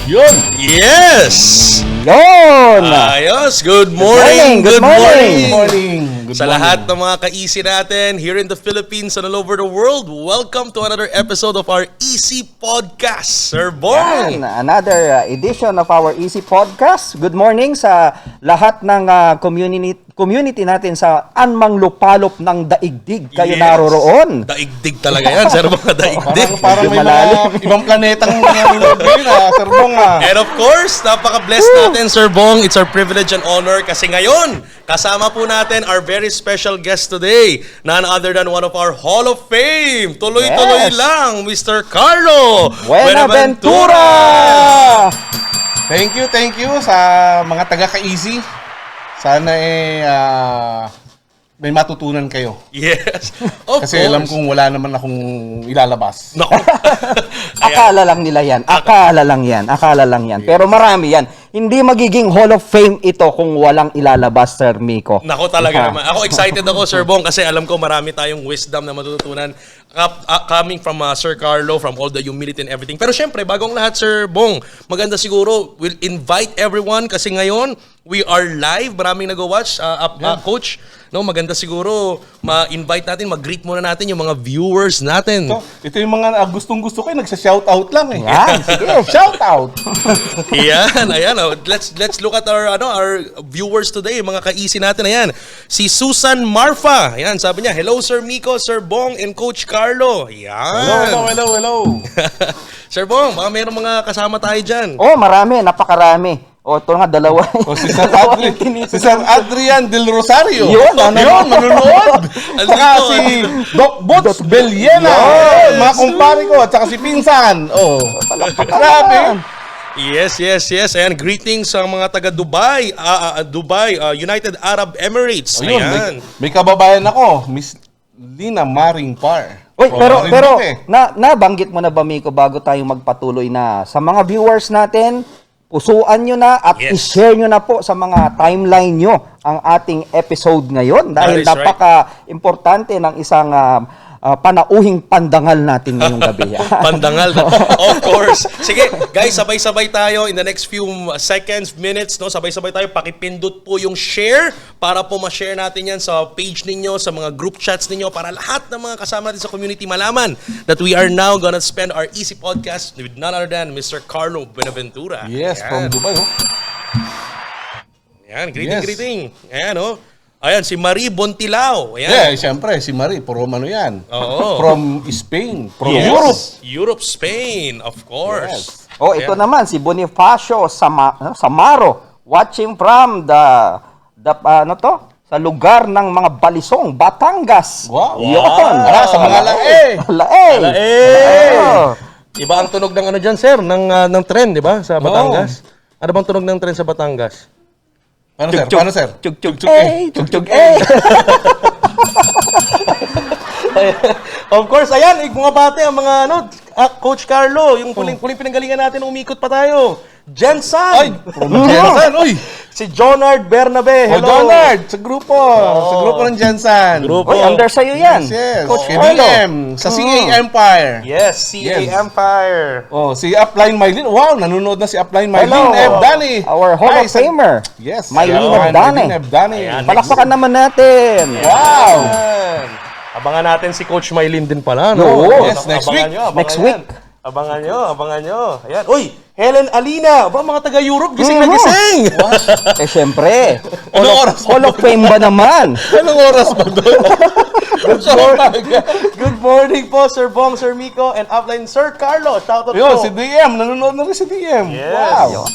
Yun! Yes! Yun! Ayos! Good morning! Good morning! Good Sa morning. lahat ng mga ka-easy natin here in the Philippines and all over the world, welcome to another episode of our Easy Podcast. Sir Bong! Yan, another edition of our Easy Podcast. Good morning sa lahat ng community natin sa anmang lupalop ng daigdig kayo Yes. naroroon. Daigdig talaga yan, Sir Bong. Daigdig. Parang may mga ibang planetang nanonood ngayon, Sir Bong, And of course, napaka-blessed natin, Sir Bong. It's our privilege and honor kasi ngayon, kasama po natin our very special guest today. None other than one of our Hall of Fame. Tuloy-tuloy Yes. lang, Mr. Carlo Buenaventura! Thank you sa mga taga-ka-easy. Sana may matutunan kayo. Yes. Of Kasi course. alam kong wala naman akong ilalabas. Naku. Akala lang nila yan. Akala lang yan. Pero marami yan. Hindi magiging Hall of Fame ito kung walang ilalabas, Sir Miko. Nako talaga naman. Ako excited ako, Sir Bong, kasi alam ko marami tayong wisdom na matututunan coming from Sir Carlo, from all the humility and everything. Pero syempre, bagong lahat, Sir Bong, maganda siguro, we'll invite everyone kasi ngayon, we are live. Maraming nag-watch. Coach, no, maganda siguro ma-invite natin, mag-greet muna natin yung mga viewers natin. Ito yung mga gustong-gusto ko, nagsa-shoutout lang eh. Yan, sige. Shoutout! Ayan. Let's look at our viewers today, mga ka-easy natin. Ayan. Si Susan Marfa. Ayan, sabi niya, hello Sir Miko, Sir Bong, and Coach Carlo. Ayan. Hello. Sir Bong, baka mayroong mga kasama tayo dyan. Oh, marami. Napakarami. Oh, ito nga, dalawa. Si Sir Adrian Del Rosario. Yun, manunood. Saka Andito. si Doc Bots Beliena. Yes. Mga kumpare ko. At saka si Pinsan. Oh. Grabe. Yes. Ayan, greetings sa mga taga Dubai, United Arab Emirates. Ayun, Ayan. may kababayan ako, Miss Lina Maring Par. Uy, pero Marinduque. nabanggit mo na ba, Miko, bago tayo magpatuloy na sa mga viewers natin, pusuan nyo na at Yes. i-share nyo na po sa mga timeline nyo ang ating episode ngayon dahil That is right. napaka-importante ng isang panauhing pandangal natin ngayong gabi. Pandangal. Of course. Sige, guys, sabay-sabay tayo in the next few seconds, minutes, no? Sabay-sabay tayo. Pakipindot po yung share para po ma-share natin yan sa page ninyo, sa mga group chats ninyo para lahat ng mga kasama natin sa community malaman that we are now gonna spend our Easy Podcast with none other than Mr. Carlo Buenaventura. Yes, Ayan. from Dubai. Oh. Ayan, Yes. greeting. Ayan, oh. Ayan, si Marie Bontilao. Ayan. Yeah, siyempre, si Marie, from ano yan? Oo. From Spain, from Yes. Europe. Europe, Spain, of course. Oh, ito naman si Bonifacio Samaro watching from sa lugar ng mga Balisong, Batangas. Wow. Yun. Sa mga lae. Lae. Oh. Iba ang tunog ng ano dyan, sir? Ng tren, di ba? Sa Batangas. Ano bang tunog ng tren sa Batangas? Paano, sir? Chug-chug. Chug-chug. Of course, ayan, mga bate, ang mga Coach Carlo, yung puling pinanggalingan natin, umikot pa tayo. Jensan! Ay, from Jensen, uy! Si Jonard Bernabe, Oh, hello! Donald, sa grupo ng Jensen. Grupo. Oy, under sa'yo yan. Yes, Coach kay Carlo. BM, sa CA Empire. Yes, CA Yes. Empire. Oh, si Upline Mylene. Wow, nanonood na si Upline Hello. Mylene. Dani. Our Hall of Famer. Yes. Mylene Upline Dani. Mylene Dani. Ayan. Palakpakan naman natin. Wow. Ayan. Abangan natin si Coach Mylene din pala, no? Oo. Yes, next week. Next week. Abangan nyo. Ayan. Uy, Helen Alina. Ba, mga taga-Europe, gising na gising. Eh, syempre. Anong oras ba Hall of Fame ba naman? Anong oras ba doon? Good morning po, Sir Bong, Sir Miko, and upline Sir Carlo. Shoutout Yun, po. si DM. Nanonood na rin si DM. Yes. Wow.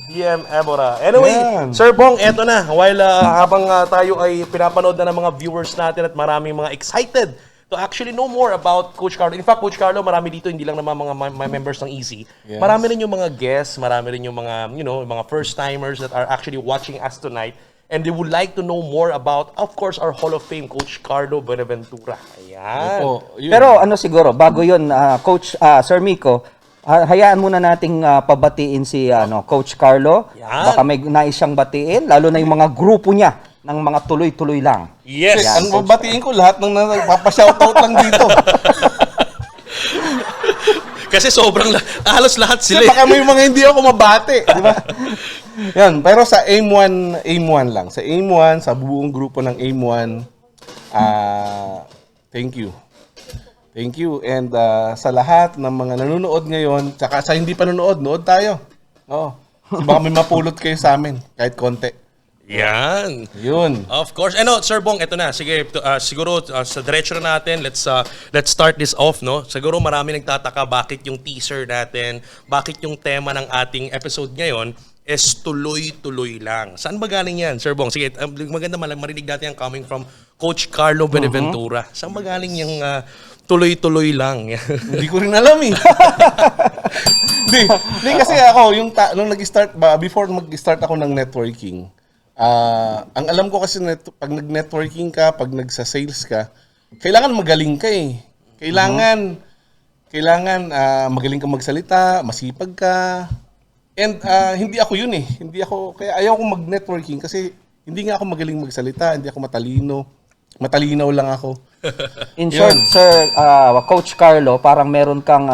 DM Ebora. Anyway, Yan. Sir Bong, eto na. While habang tayo ay pinapanood na ng mga viewers natin at maraming mga excited to actually know more about Coach Carlo. In fact, Coach Carlo, marami dito, hindi lang naman mga members ng Easy. Yes. Marami rin yung mga guests, marami rin yung mga, mga first-timers that are actually watching us tonight. And they would like to know more about, of course, our Hall of Fame, Coach Carlo Buenaventura. Ayan. Opo, yun. Pero ano siguro, bago yun, Coach Sir Miko, hayaan muna nating pabatiin si Coach Carlo. Yan. Baka may nais siyang batiin, lalo na yung mga grupo niya ng mga tuloy-tuloy lang. Yes. Ang babatiin ko lahat ng nagpapa-shoutout lang dito. Kasi sobrang halos lahat Kasi sila. eh. baka may mga hindi ako mabati, di ba? Yan, pero sa aim 1 lang. Sa aim 1, sa buong grupo ng aim 1, thank you. Thank you. And sa lahat ng mga nanonood ngayon, tsaka sa hindi pa nanonood, nood tayo. Oo. So baka may mapulot kayo sa amin, kahit konti. Yan. Yun. Of course. Ano, Sir Bong, eto na. Sige, siguro sa diretso na natin, let's start this off, no? Siguro marami nagtataka bakit yung teaser natin, bakit yung tema ng ating episode ngayon is tuloy-tuloy lang. Saan ba galing yan, Sir Bong? Sige, maganda marinig natin yung coming from Coach Carlo Benaventura. Saan ba galing yung tuloy-tuloy lang? Hindi ko rin alam eh. Hindi kasi ako, nung nag-start, before mag-start ako ng networking, ang alam ko kasi pag nag-networking ka, pag nagsa-sales ka, kailangan magaling ka eh. Kailangan magaling ka magsalita, masipag ka. And hindi ako yun eh. Kaya ayaw kong mag-networking kasi hindi nga ako magaling magsalita, hindi ako matalino. Matalinaw lang ako. In short, Sir Coach Carlo, parang meron kang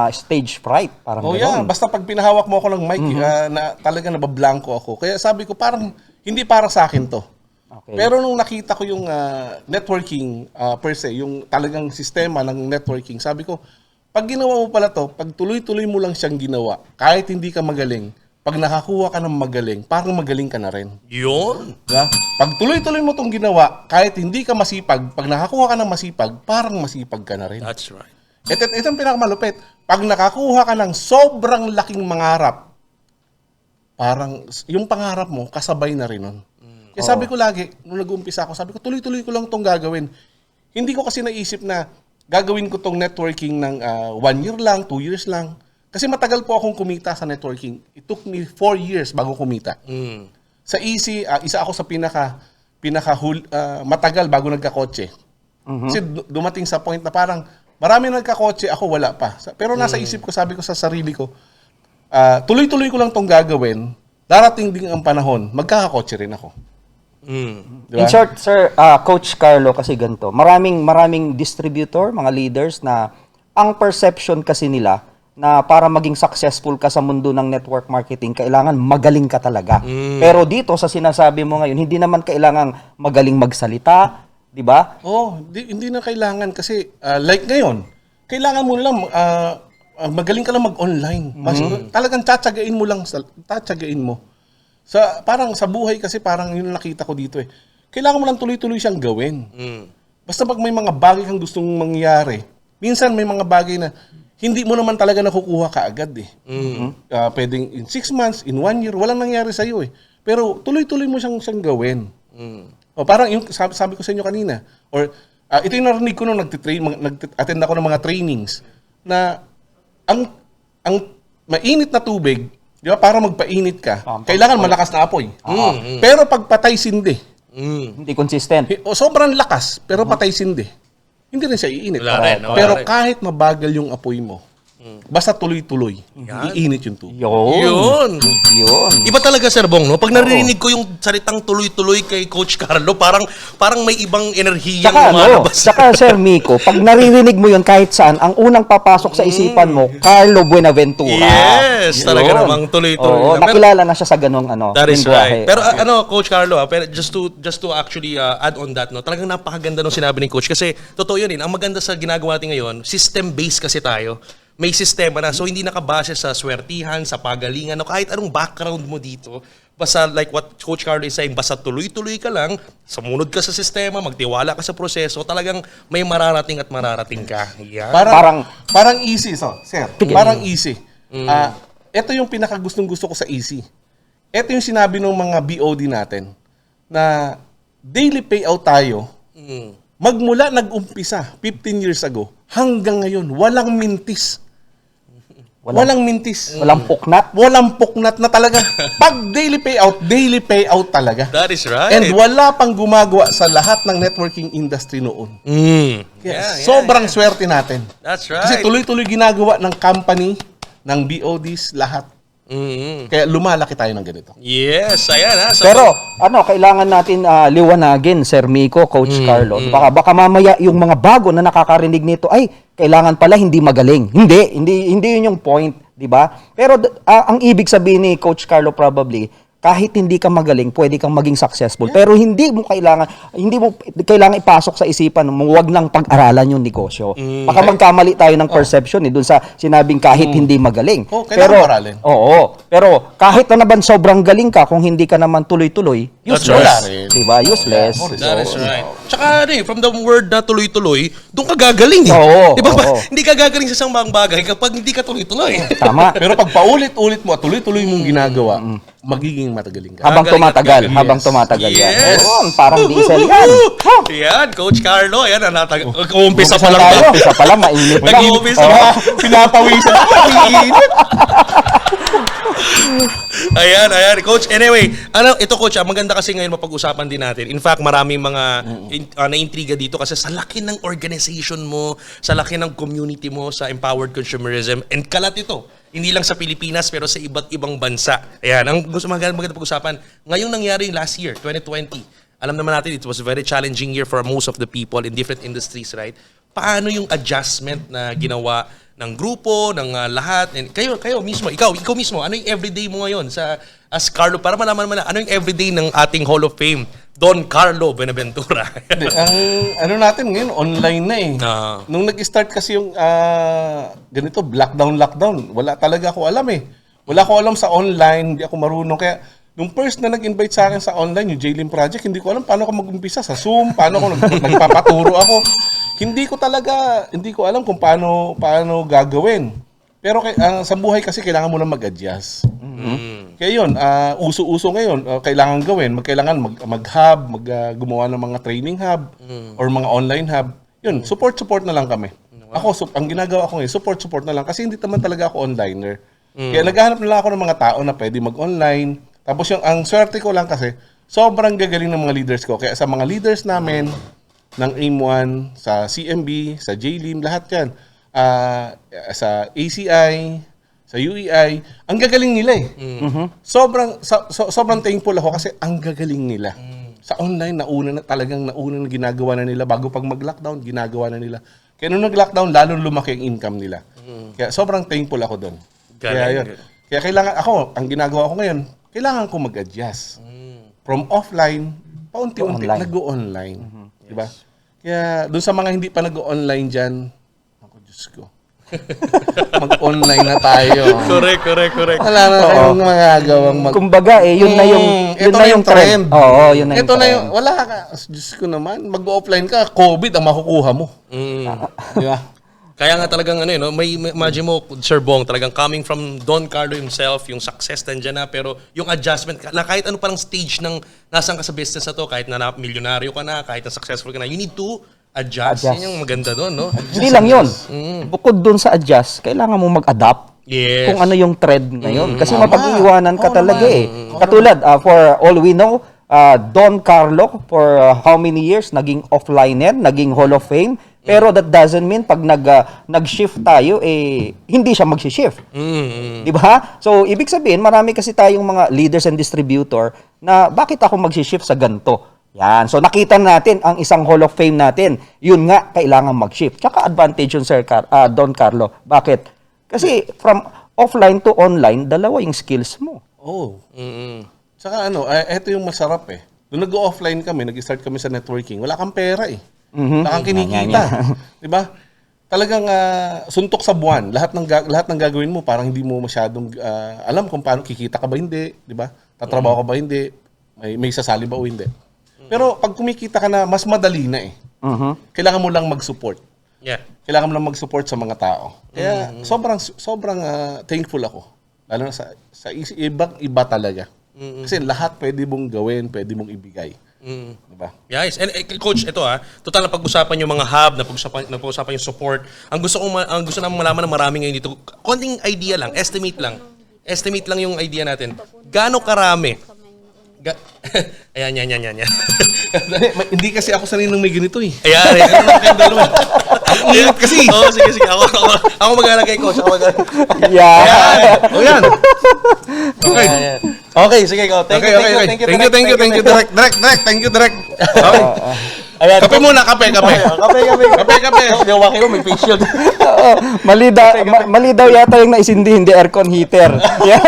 stage fright. Parang Oh gano'n. yeah, basta pag pinahawak mo ako ng mic, na talaga nabablanko ako. Kaya sabi ko parang hindi para sa akin to. Okay. Pero nung nakita ko yung networking per se, yung talagang sistema ng networking, sabi ko, pag ginawa mo pala to, pag tuloy-tuloy mo lang siyang ginawa, kahit hindi ka magaling, pag nakakuha ka ng magaling, parang magaling ka na rin. Yun. Diba? Pag tuloy-tuloy mo tong ginawa, kahit hindi ka masipag, pag nakakuha ka ng masipag, parang masipag ka na rin. That's right. Ito ang pinakamalupit. Pag nakakuha ka ng sobrang laking mangarap, parang yung pangarap mo, kasabay na rin nun. Kaya sabi ko lagi, nung nag-uumpisa ako, sabi ko, tuloy-tuloy ko lang itong gagawin. Hindi ko kasi naisip na gagawin ko tong networking ng 1 year lang, 2 years lang. Kasi matagal po akong kumita sa networking. It took me 4 years bago kumita. Sa Easy, isa ako sa matagal bago nagkakotse. Kasi dumating sa point na parang marami nagkakotse, ako wala pa. Pero nasa isip ko, sabi ko sa sarili ko, tuloy-tuloy ko lang tong gagawin, darating din ang panahon, magkakakotse rin ako. Diba? In short, Sir Coach Carlo, kasi ganito, maraming distributor, mga leaders na ang perception kasi nila na para maging successful ka sa mundo ng network marketing, kailangan magaling ka talaga. Pero dito sa sinasabi mo ngayon, hindi naman kailangan magaling magsalita, di ba? Hindi na kailangan kasi like ngayon, kailangan mo lang magaling ka lang mag-online. Talagang tatsagain mo. Parang sa buhay kasi parang yun nakita ko dito eh. Kailangan mo lang tuloy-tuloy siyang gawin. Basta pag may mga bagay kang gustong mangyari, minsan may mga bagay na hindi mo naman talaga nakukuha kaagad eh. Pwedeng in 6 months, in 1 year, walang nangyari sa'yo eh. Pero tuloy-tuloy mo siyang gawin. Parang yung sabi ko sa inyo kanina, or ito yung narinig ko nung nag-attend ako ng mga trainings, na ang mainit na tubig, di ba, para magpainit ka, kailangan malakas na apoy. Pero pag patay sindi, Hindi consistent. sobrang lakas, pero patay sindi, hindi rin siya iinit. Wala rin, wala Pero rin. kahit mabagal yung apoy mo, basta tuloy-tuloy, iinit yung tubig. Yun. Iba talaga, Sir Bong, no? Pag narinig ko yung salitang tuloy-tuloy kay Coach Carlo, parang may ibang enerhiya Tsaka Sir Miko, pag naririnig mo yun kahit saan, ang unang papasok sa isipan mo, Carlo Buenaventura. Yes, talaga namang tuloy-tuloy. Oo, nakilala na siya sa ganung That is lingwahe. right. Pero Coach Carlo, pero just to actually add on that, no, talagang napakaganda ng sinabi ni Coach kasi totoo yun. Ang maganda sa ginagawa natin ngayon, system-based kasi tayo. May sistema na. So, hindi nakabase sa swertihan, sa pagalingan, o kahit anong background mo dito. Basta like what Coach Carlo is saying, basta tuloy-tuloy ka lang, sumunod ka sa sistema, magtiwala ka sa proseso, talagang may mararating at mararating ka. Yeah. Parang easy, sir. Parang easy. Ito yung pinakagustong-gusto ko sa easy. Ito yung sinabi ng mga BOD natin na daily payout tayo, magmula nag-umpisa 15 years ago hanggang ngayon, walang mintis. Walang mintis. Walang puknat. Walang puknat na talaga. Pag daily payout talaga. That is right. And wala pang gumagawa sa lahat ng networking industry noon. Kaya sobrang swerte natin. That's right. Kasi tuloy-tuloy ginagawa ng company, ng BODs, lahat. Kaya lumalaki tayo ng ganito. Yes, ayan ha. So, Pero kailangan natin liwanagin, Sir Miko, Coach Carlo. Baka mamaya yung mga bago na nakakarinig nito ay kailangan pala hindi magaling. Hindi yun yung point, 'di ba? Pero ang ibig sabihin ni Coach Carlo probably kahit hindi ka magaling, pwede kang maging successful. Pero hindi mo kailangan ipasok sa isipan mo, wag nang pag-aralan yung negosyo. Baka magkamali tayo ng perception doon sa sinabing kahit hindi magaling. Kailangan aralin. Oo. Pero kahit na naman sobrang galing ka, kung hindi ka naman tuloy-tuloy, That's useless. right. Diba? Useless. that is right. Tsaka from the word na tuloy-tuloy, doon ka gagaling. Oo, Di ba? oo. Hindi ka gagaling sa isang bagay kapag hindi ka tuloy-tuloy. Tama. Pero pag paulit-ulit mo at tuloy-tuloy mong ginagawa, magiging matagaling ka. Habang Gagaling at tumatagal, gagaling. habang tumatagal yan. Yes. Ayun, parang diesel yan. Yan, Coach Carlo. Ayan, umpisa pa lang tayo. to. Umpisa pa lang, mainit pa lang. Nag-uumpisa Oo. pa. Pinapawisan ako. Ayan. Coach, anyway, ito Coach, maganda kasi ngayon mapag-usapan din natin. In fact, maraming mga na-intriga dito kasi sa laki ng organization mo, sa laki ng community mo sa empowered consumerism, and kalat ito. Hindi lang sa Pilipinas pero sa iba't ibang bansa. Ayan, ang gusto maganda pag-usapan. Ngayong nangyari last year, 2020. Alam naman natin, it was a very challenging year for most of the people in different industries, right? Paano yung adjustment na ginawa ng grupo, ng lahat? And kayo mismo, ikaw mismo, ano yung everyday mo ngayon as Carlo? Para malaman naman ano yung everyday ng ating Hall of Fame, Don Carlo Buenaventura. Hindi, ang natin ngayon, online na eh. Nung nag-start kasi yung ganito, lockdown, wala talaga ako alam eh. Wala ko alam sa online, hindi ako marunong. Kaya nung first na nag-invite sa akin sa online, yung J-Lim Project, hindi ko alam paano ako mag-umpisa sa Zoom, paano ako nagpapaturo ako. Hindi ko alam kung paano gagawin. Pero sa buhay kasi kailangan mo na mag-adjust. Kaya yun, uso-uso ngayon, kailangan gawin. Kailangan mag-hub, gumawa ng mga training hub or mga online hub. Yun, support na lang kami. Ako, ang ginagawa ko ngayon, support na lang. Kasi hindi naman talaga ako onliner. Kaya naghahanap na lang ako ng mga tao na pwede mag-online. Tapos ang swerte ko lang kasi, sobrang gagaling ng mga leaders ko. Kaya sa mga leaders namin, ng AIM1, sa CMB, sa JLIM, lahat yan. Sa ACI, sa UEI, ang gagaling nila eh. Sobrang thankful ako kasi ang gagaling nila. Sa online, nauna na ginagawa na nila. Bago pag mag-lockdown, ginagawa na nila. Kaya nung nag-lockdown, lalo lumaki ang income nila. Kaya sobrang thankful ako doon. Kaya kailangan, ang ginagawa ko ngayon, kailangan ko mag-adjust. From offline, paunti-unti, nag-online. Diba? Kaya doon sa mga hindi pa nag-online dyan, ako, Diyos ko. Mag-online na tayo. Correct. Wala na tayong magagawang Kumbaga yun na yung trend. Oo, yun na yung Ito trend. na yung, wala ka. Diyos ko naman, mag-offline ka, COVID ang makukuha mo. Di ba? Kaya nga talagang may imagine mo, Sir Bong, talagang coming from Don Carlo himself, yung success nandiyan na, pero yung adjustment, na kahit ano parang stage ng nasan ka sa business na to, kahit na milyonaryo ka na, kahit na successful ka na, you need to adjust. Yan yung maganda doon, no? Hindi lang yun. Bukod dun sa adjust, kailangan mo mag-adapt. Yes. Kung ano yung trend ngayon. Kasi mapag-iwanan ka talaga eh. Katulad, for all we know, Don Carlo, for how many years, naging offliner, naging Hall of Fame. Pero that doesn't mean pag nag-shift tayo, hindi siya mag-shift. Di ba? So, ibig sabihin, marami kasi tayong mga leaders and distributor na bakit ako mag-shift sa ganito? Yan. So, nakita natin ang isang Hall of Fame natin. Yun nga, kailangan mag-shift. Tsaka advantage yun, Don Carlo. Bakit? Kasi from offline to online, dalawa yung skills mo. Oo. Saka eto yung masarap eh. Nung nag-offline kami, nag-start kami sa networking, wala kang pera eh. Wala kang kinikita. Di ba? Talagang suntok sa buwan. Lahat ng gagawin mo, parang hindi mo masyadong alam kung paano kikita ka ba hindi. Di ba? Tatrabaho ka ba hindi. May sasali ba o hindi. Pero pag kumikita ka na, mas madali na eh. Kailangan mo lang mag-support. Yeah. Kailangan mo lang mag-support sa mga tao. Kaya sobrang thankful ako. Lalo na sa ibang-iba talaga. Kasi lahat pwede mong gawin, pwede mong ibigay. Diba? Yes. And Coach, ito total na pag-usapan yung mga hub, napag-usapan yung support. Ang gusto namin malaman ng marami ngayon dito, konting idea lang, estimate lang yung idea natin. Gaano karami? Ayan. Hindi kasi ako sanay nang may ganito eh. Ayan. Ang dalawa. Ang init kasi. Oo, sige. Ako mag-alagay, Coach. Yeah. O yan. Okay, sige ko. Thank you, Thank you, Direk. Thank you, Direk. Okay. Ayan, Kape muna, kape. Kape. Gawaki ko, may face shield. Oo, mali daw yata yung naisindi, hindi aircon heater. Yeah.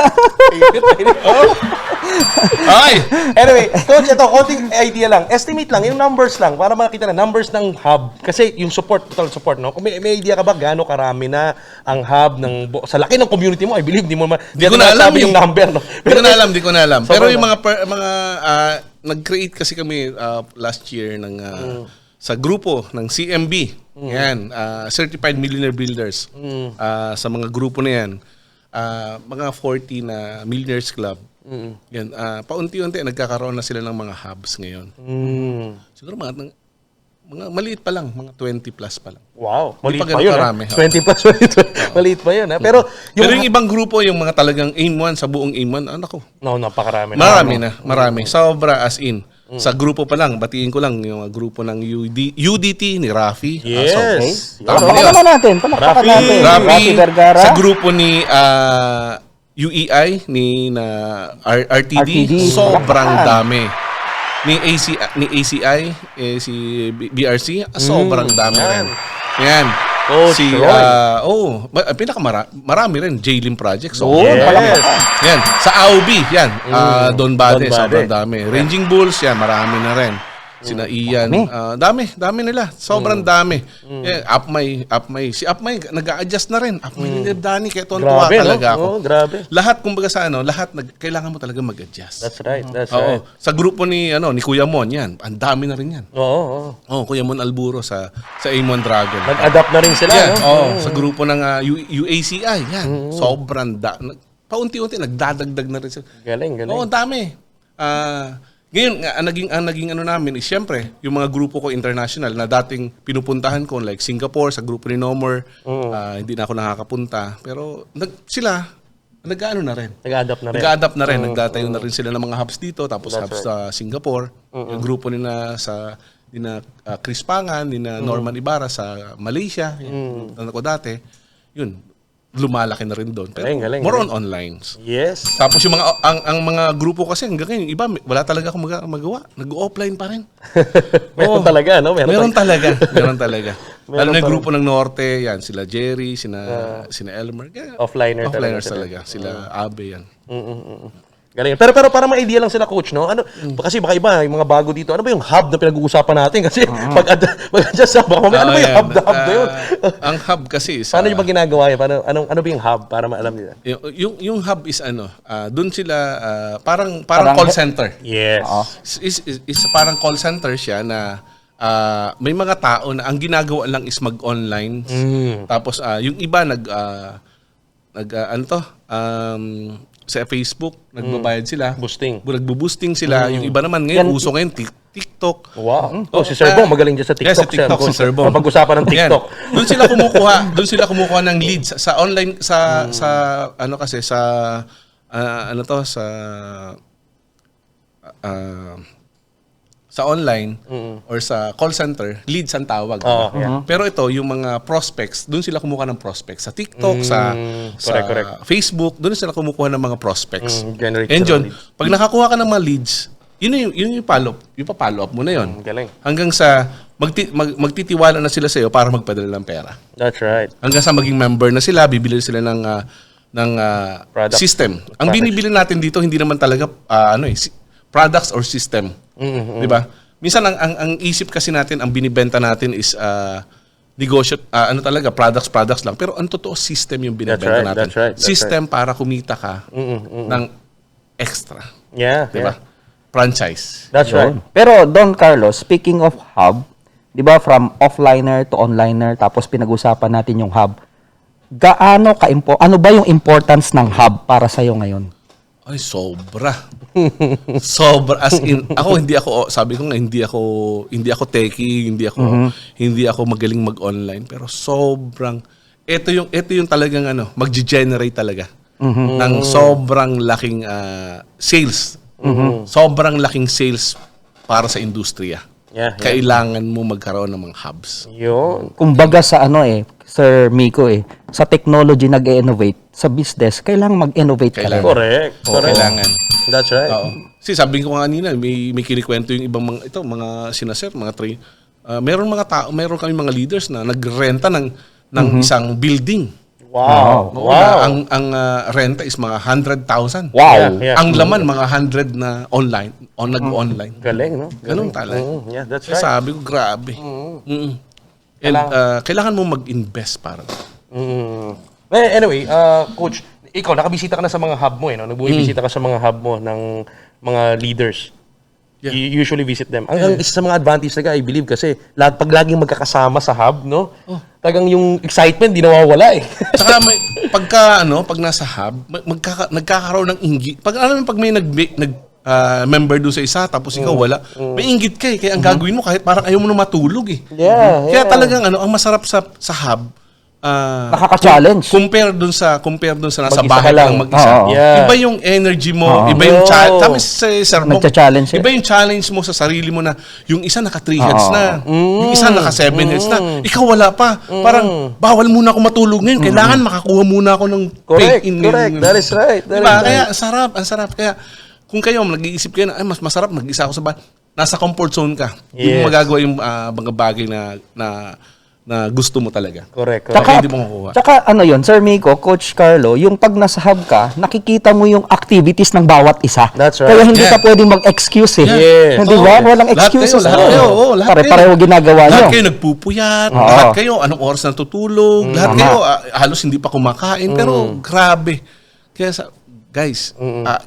Okay. Anyway, coach, ito, konting idea lang. Estimate lang, yung numbers lang, para makita na numbers ng hub. Kasi yung support, total support, no? Kung may idea ka ba, gaano karami na ang hub sa laki ng community mo, I believe, di mo ko na alam yung number, no? Di ko na alam. Pero Sobrang yung mga nag-create kasi kami last year ng sa grupo ng CMB. Yan, Certified Millionaire Builders. Sa mga grupo na yan, mga 40 na Millionaires Club. Yan, paunti-unti nagkakaroon na sila ng mga hubs ngayon. Siguro mga maliit pa lang, mga 20 plus pa lang. Wow, Di maliit pa pa ganun yun. karami, 20 plus, maliit pa yun. Pero Pero yung ibang grupo, yung mga talagang aim 1 sa buong aim 1, anak ko. no, napakarami. Marami. Sobra as in. Sa grupo pa lang, batiin ko lang yung grupo ng UDT ni Rafi. Yes. Palakpakan natin. Rafi Vergara. sa grupo ni UEI ni RTD, sobrang dami. Ni ACI si BRC, sobrang dami rin. Yan. Coach Si Roy. marami rin J-Lim Project. So, Yes. yan. Sa AUB, yan. Don Bade, Don Bade. sobrang dami. Ranging Bulls, yan, marami na rin. Sina Ian. Dami nila. Sobrang dami. Yeah, Upmay. Si Upmay, nag-a-adjust na rin. Upmay ni Dani, kaya tuwa Grabe, talaga no? ako. Oh, grabe. Lahat, kumbaga sa kailangan mo talaga mag-adjust. That's right. Oo. Sa grupo ni Kuya Mon, yan. Ang dami na rin yan. Oo. Kuya Mon Alburo sa A1 Dragon. Nag-adapt na rin sila, Yeah, no? sa grupo ng UACI, yan. Sobrang paunti-unti nagdadagdag na rin sila. Galing. Oo, dami. Ngayon, ang naging ano namin is syempre, yung mga grupo ko international na dating pinupuntahan ko like Singapore sa grupo ni Nomor, hindi na ako nakakapunta. Pero nag-ano na rin. Nag-adapt na rin. Nag-adapt na rin. Nagtatayo na rin sila ng mga hubs dito, tapos hubs sa Singapore. Yung grupo nina Chris Pangan, nina Norman Ibarra sa Malaysia, yung ko dati, yun, lumalaki na rin doon. Pero Galing. more on online. Yes. Tapos yung mga ang mga grupo kasi hanggang ngayon, iba wala talaga akong magawa. Nag-offline pa rin. Meron talaga, no? Meron talaga. Lalo na yung pa grupo ng Norte, yan, sila Jerry, sina Elmer. Offliners talaga. Sila Abe yan. Galing. Pero para may idea lang sila, coach, no? Kasi baka iba, yung mga bago dito, ano ba yung hub na pinag-uusapan natin? Kasi mag-adjust sa baka ano ba yung hub na yun? Ang hub kasi is, Paano yung ba ginagawa yun? Ano ba yung hub para maalam nila? yung hub is doon sila parang call center. Yes. Is parang call center siya na may mga tao na ang ginagawa lang is mag-online. Tapos yung iba sa Facebook, nagbabayad sila. Nagbo-boosting sila. Yung iba naman ngayon, uso ngayon, TikTok. Wow. Si Sir Bong, magaling dyan sa TikTok. Yes, sa TikTok, si Sir Bong. Pag-usapan ng TikTok. Doon sila kumukuha ng leads. Sa online, sa online or sa call center, leads ang tawag. Pero ito, yung mga prospects, doon sila kumukuha ng prospects. Sa TikTok, sa correct. Facebook, doon sila kumukuha ng mga prospects. Generate And sila yun, leads. pag nakakuha ka ng mga leads, yun yung follow up mo na yun. Galing. Hanggang sa magtitiwala na sila sa iyo para magpadala ng pera. That's right. Hanggang sa maging member na sila, bibili sila ng Product. system. Ang binibili natin dito hindi naman talaga products or system. 'Di ba? Minsan ang isip kasi natin, ang binibenta natin is negosyo, talaga products lang. Pero ang totoo system yung binibenta natin. That's right. System para kumita ka ng extra. Yeah. 'Di ba? Franchise. That's right. Pero Don Carlos, speaking of hub, 'di ba from offliner to onliner tapos pinag-usapan natin yung hub. Ano ba yung importance ng hub para sa iyo ngayon? Ay, sobra. Sobra. As in, sabi ko nga, hindi ako techie, hindi ako magaling mag-online, pero sobrang, ito yung talagang magge-generate talaga ng sobrang laking sales. Sobrang laking sales para sa industriya. Yeah. Kailangan mo magkaroon ng mga hubs. Yun. Kumbaga sa Sir Miko sa technology nag-innovate, sa business kailangan mag-innovate ka rin. Correct. Kailangan. That's right. Oo. Kasi sabi ko kanina, may kinikwento yung ibang mga sinaser, mga train. Meron kami mga leaders na nagrenta ng isang building. Wow. Oo, na ang renta is mga 100,000. Wow. Yeah. Ang laman mga 100 na online o nag-online. Galing, no? Ganun talaga. Yeah, that's Kaya right. sabi ko, grabe. And kailangan mo mag-invest para. Anyway, Coach, ikaw, nakabisita ka na sa mga hub mo, no? Nagbibisita ka sa mga hub mo ng mga leaders. Yeah. You usually visit them. Ang isa sa mga advantage talaga, I believe, kasi pag laging magkakasama sa hub, no? Tagang yung excitement, di nawawala eh. Saka pag nasa hub, nagkakaroon ng inggit. Pag may member doon sa isa, tapos ikaw wala, may inggit ka eh. Kaya ang gagawin mo, kahit parang ayaw mo na matulog eh. Yeah, Kaya talagang ang masarap sa hub, Nakaka-challenge. compare dun sa nasa Mag-isa bahay ka ka lang. lang mag-isa. Oo. Yeah. Iba yung energy mo, iba yung tama si Sir Bong. Nagcha-challenge eh. Iba yung challenge mo sa sarili mo na yung isa naka 3 heads na, yung isa naka 7 heads na, ikaw wala pa. Parang bawal muna ako matulog ngayon, kailangan makakuha muna ako ng Correct, in. correct. That is right. That Diba? is right. Kaya ang sarap. Kaya kung kayo nag-iisip kayo na mas masarap mag-isa ako sa bahay, nasa comfort zone ka. Yung Yes. magagawa yung mga bagay na gusto mo talaga. Correct. Tsaka, hindi mo makukuha. Tsaka ano yun, Sir Miko, Coach Carlo, yung pag nasa hub ka, nakikita mo yung activities ng bawat isa. That's right. Kaya hindi Yeah. ka pwedeng mag-excuse eh. Yes. Hindi ba? Oo. Walang Lahat excuses. kayo, lahat kayo, oo, lahat Pare-pareho kayo. ginagawa nyo. Lahat kayo nagpupuyat, Oo. lahat kayo anong oras natutulog, lahat Tama. kayo halos hindi pa kumakain, pero grabe. Kaya guys,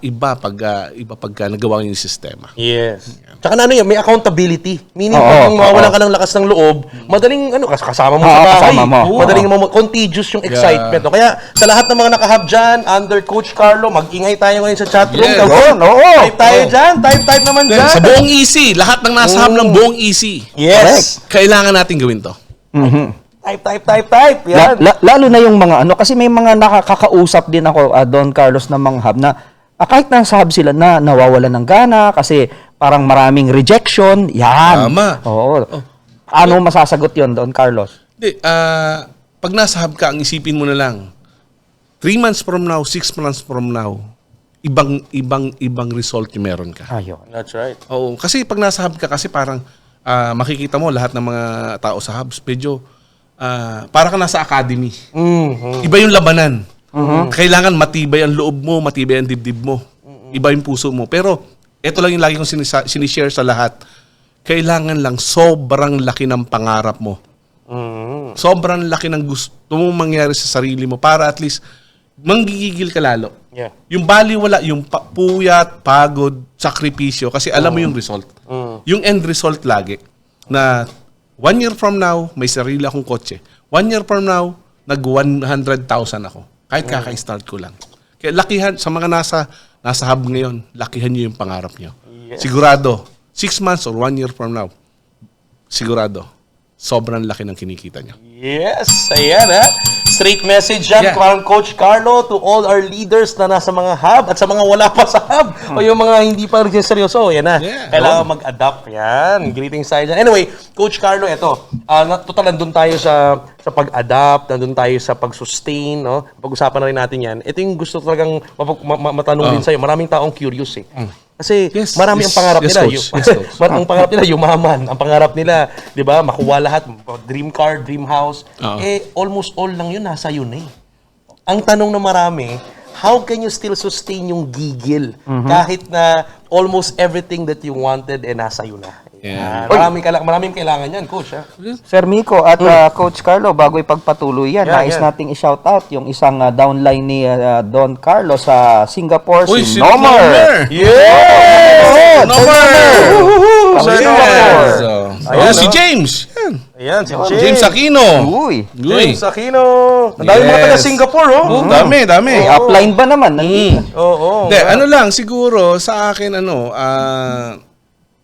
iba pagka nagawa yung sistema. Yes. Tsaka na yan, may accountability. Meaning, Oo, pag mawawalan oo. ka ng lakas ng loob, madaling, kasama mo Oo, sa bahay. kasama mo. Madaling contagious yung excitement. No? Kaya, sa lahat ng mga nakahub dyan, under Coach Carlo, mag-ingay tayo ngayon sa chatroom. Yes. Yun, oo. Type tayo dyan. Type naman Then, dyan. sa buong easy, lahat ng nasa hub ng buong easy. Yes. Kailangan natin gawin to. Type. Yan. Lalo na yung mga ano, kasi may mga nakakausap din ako, Don Carlos, na mga hub na kahit nasa hub sila na nawawalan ng gana kasi parang maraming rejection. Yan. Tama. Oo. Ano masasagot yon Don Carlos? Hindi, pag nasa hub ka, ang isipin mo na lang, 3 months from now, 6 months from now, ibang result yung meron ka. Ayun. That's right. Oo, kasi pag nasa hub ka, kasi parang makikita mo lahat ng mga tao sa hubs, medyo para ka nasa academy. Iba yung labanan. Kailangan matibay ang loob mo, matibay ang dibdib mo. Iba yung puso mo. Pero, ito lang yung lagi kong sinishare sa lahat. Kailangan lang sobrang laki ng pangarap mo. Sobrang laki ng gusto mong mangyari sa sarili mo para at least manggigigil ka lalo. Yeah. Yung baliwala, yung puyat, pagod, sakripisyo, kasi alam mo yung result. Yung end result lagi, na 1 year from now, may sarili akong kotse. 1 year from now, nag-100,000 ako. Kahit kaka-start ko lang. Kaya lakihan, sa mga nasa hub ngayon, lakihan nyo yung pangarap nyo. Yes. Sigurado, 6 months or 1 year from now, sigurado, sobrang laki ng kinikita nyo. Yes, ayan ha. Straight message yan from Coach Carlo to all our leaders na nasa mga hub at sa mga wala pa sa hub o yung mga hindi pa rin seryoso. Yan na. Yeah. Kailangan mag-adapt. Yan. Greetings tayo dyan. Anyway, Coach Carlo, eto. Total, nandun tayo sa pag-adapt, nandun tayo sa pag-sustain. No? Pag-usapan na rin natin yan. Ito yung gusto talagang matanong din sa'yo. Maraming taong curious eh. Kasi Yes, marami yes, ang pangarap yes, nila. coach. Yes, coach. Ang pangarap nila, yumaman. Ang pangarap nila, di ba, makuha lahat. Dream car, dream house. Almost all lang yun, nasa yun eh. Ang tanong na marami, how can you still sustain yung gigil kahit na almost everything that you wanted nasa yun na? Yeah. Maraming kailangan yan, coach. Ha? Sir Miko at Coach Carlo, bago ipagpatuloy yan, nais nating i-shout out yung isang downline ni Don Carlo sa Singapore, si Nomer. Yes! Sir Ayan, si no? James. Yan. Ayan, si James Aquino. Uy. James Aquino. Ang dami mga Yes. taga Singapore, oh. Dami. Upline ba naman? Oo. Hindi, ano lang, siguro, sa akin,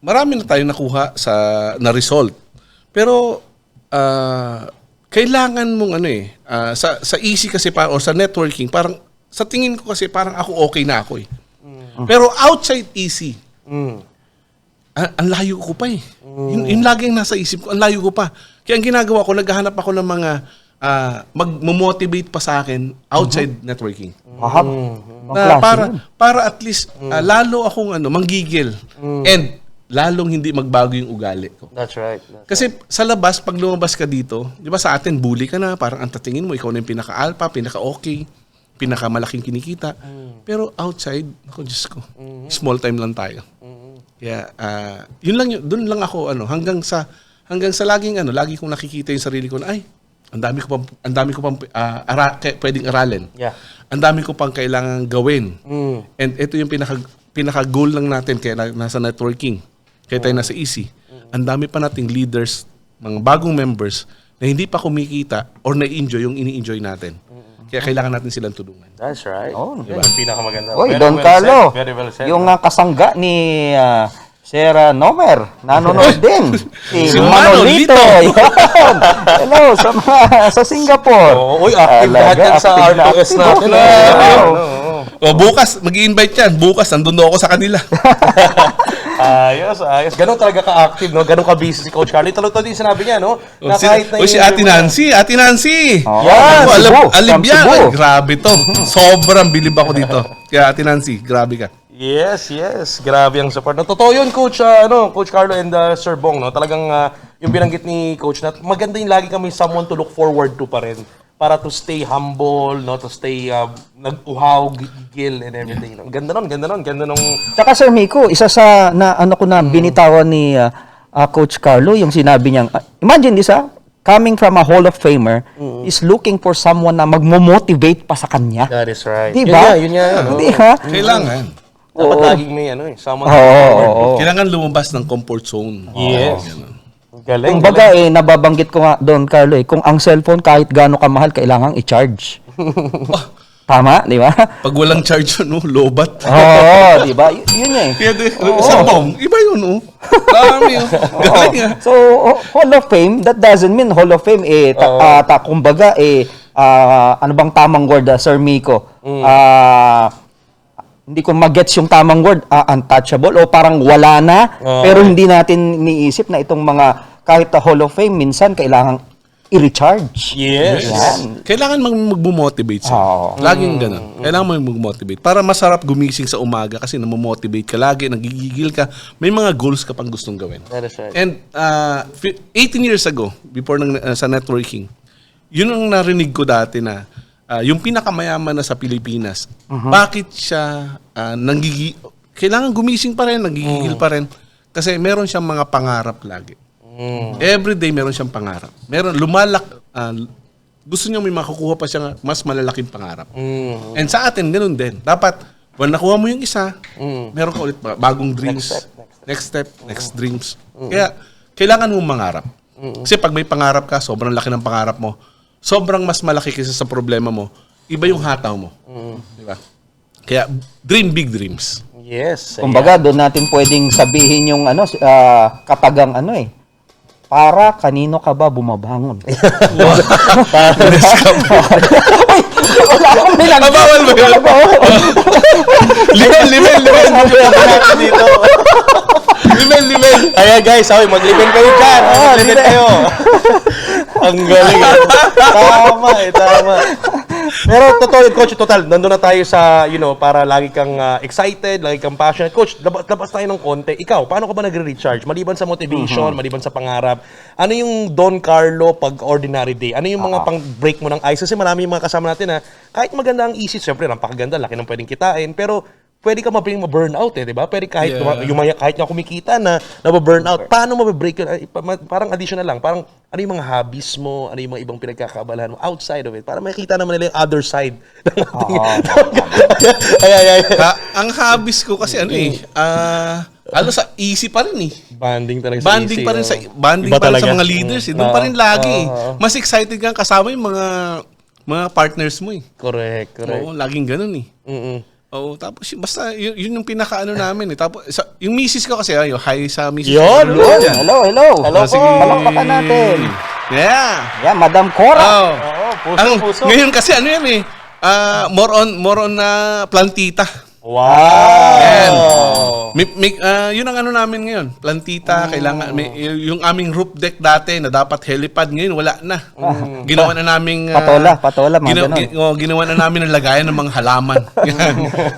marami na tayong nakuha na result. Pero, kailangan mong sa easy kasi o sa networking, parang, sa tingin ko kasi parang ako okay na ako eh. Pero outside easy, ang layo ko pa eh. Yung laging nasa isip ko, ang layo ko pa. Kaya ang ginagawa ko, naghahanap ako ng mga mag-motivate pa sa akin outside networking. Ahap. Na para at least lalo akong manggigil and lalong hindi magbago yung ugali ko. That's right. Kasi sa labas, pag lumabas ka dito, di ba sa atin, bully ka na, parang ang tatingin mo, ikaw na yung pinaka-alpha, pinaka-okay, pinaka-malaking kinikita. Pero outside, ako, Diyos ko, small time lang tayo. Kaya, yun lang, doon lang ako, hanggang sa laging, lagi kong nakikita yung sarili ko na, ay, ang dami ko pang pwedeng aralin. Yeah. Ang dami ko pang kailangan gawin. And ito yung pinaka-goal lang natin kaya nasa networking. Kaya tayo nasa EC. Ang dami pa nating leaders, mga bagong members na hindi pa kumikita or na-enjoy yung ini-enjoy natin. Kaya kailangan natin silang tulungan. That's right. Oh, Yan ang pinakamaganda. Oy, Very Don well Carlo. said. Very well said. Yung kasangga ni Sir Nomer, nanonood din. Si Si Manolito. Manolito. Yan. Hello, sa Singapore. Uy, active lahat yan sa Active na R2S active. natin. Oo. O bukas, mag-i-invite yan. Bukas, nandun ako sa kanila. Ayos. Ganun talaga ka-active, no? Ganun ka-busy si Coach Carlo. Ito din sinabi niya, no? Na kahit na Si Ate Nancy. Ate Nancy. Yan, Cebu. Alibyan. From Cebu. Ay, grabe to. Sobrang bilib ako dito. Kaya Ate Nancy, grabe ka. Yes. Grabe ang support. No, totoo yun, Coach, Coach Carlo and Sir Bong, no? Talagang yung binanggit ni Coach na maganda yung lagi kami someone to look forward to pa rin para to stay humble, no? To stay nag-uhaw, gigil, and everything. No? Ganda nun. Tsaka Sir Miko, isa sa binitawan ni Coach Carlo, yung sinabi niyang, imagine this coming from a Hall of Famer, is looking for someone na magmo-motivate pa sa kanya. That is right. Di ba? Yun nga. No? Di ba? Kailangan. Dapat laging may someone Oo, to look forward to. oo. Kailangan lumabas ng comfort zone. Yes. Ganun. Galing. Kumbaga nababanggit ko nga doon, Carlo, kung ang cellphone kahit gaano kamahal, kailangang i-charge. Tama, di ba? Pag walang charge yun, lobat. Oo, di ba? Yun nga eh. Kaya sa bomb, iba yun, Dami, Galing, So, Hall of Fame, that doesn't mean Hall of Fame, kumbaga, ano bang tamang word, Sir Miko? Hindi ko magets yung tamang word, untouchable, o parang wala na, pero hindi natin niisip na itong mga, kahit Hall of Fame, minsan kailangang i-recharge. Yes. Yan. Kailangan mag-motivate siya. Oo. Laging ganun. Kailangan mag-motivate. Para masarap gumising sa umaga kasi namomotivate ka lagi, nagigigil ka, may mga goals ka pang gustong gawin. That is right. And 18 years ago, before sa networking, yun ang narinig ko dati na yung pinakamayaman na sa Pilipinas, bakit siya kailangan gumising pa rin, nagigigil pa rin, kasi meron siyang mga pangarap lagi. Every day meron siyang pangarap. Gusto niya may makukuha pa siyang mas malalaking pangarap. And sa atin, ganun din. Dapat, when nakuha mo yung isa, meron ka ulit bagong dreams. Next step, next dreams. Kaya, kailangan mong mangarap. Kasi pag may pangarap ka, sobrang laki ng pangarap mo, sobrang mas malaki kaysa sa problema mo, iba yung hataw mo. Diba? Kaya, dream big dreams. Yes. Kumbaga, doon natin pwedeng sabihin yung katagang para kanino ka ba bumabangon? Wala akong nilang. Bawal ba yun? Limel. dito. Limel. Ayan guys, mag-liven kayo dyan. Mag-liven kayo. Ang galing. Tama. Pero totoo, Coach, total, nandun na tayo sa, para lagi kang excited, lagi kang passionate. Coach, labas tayo ng konti. Ikaw, paano ka ba nagre-recharge? Maliban sa motivation, maliban sa pangarap, ano yung Don Carlo pag ordinary day? Ano yung mga pang-break mo ng ice? Kasi marami yung mga kasama natin na kahit maganda ang isip, syempre, napakaganda, laki ng pwedeng kitain, pero pwede ka ma-burnout di ba? Pwede kahit kahit nga kumikita na ma-burnout. Paano ma-break yun? Parang additional lang. Parang ano yung mga hobbies mo? Ano yung mga ibang pinagkakaabalahan mo outside of it? Para makikita naman nila yung other side. Ang hobbies ko kasi sa easy pa rin Banding talaga sa Banding easy, pa rin Iba sa talaga. mga leaders. Doon pa rin lagi. Mas excited kang kasama yung mga partners mo Correct. Oo, laging ganun Oo, tapos basta yun yung pinakaano namin Tapos yung misis ko kasi hi sa misis. Yun. Hello. Hello po. Palakpakan natin. Yeah. Yeah, Madam Cora. Puso. Ngayon kasi more on na plantita. Wow. Yan. Yun ang ano namin ngayon. Plantita, kailangan yung aming roof deck dati na dapat helipad ngayon wala na. Ginawa na namin Patola, mga ganon. ginawa na namin ng lagayan ng mga halaman.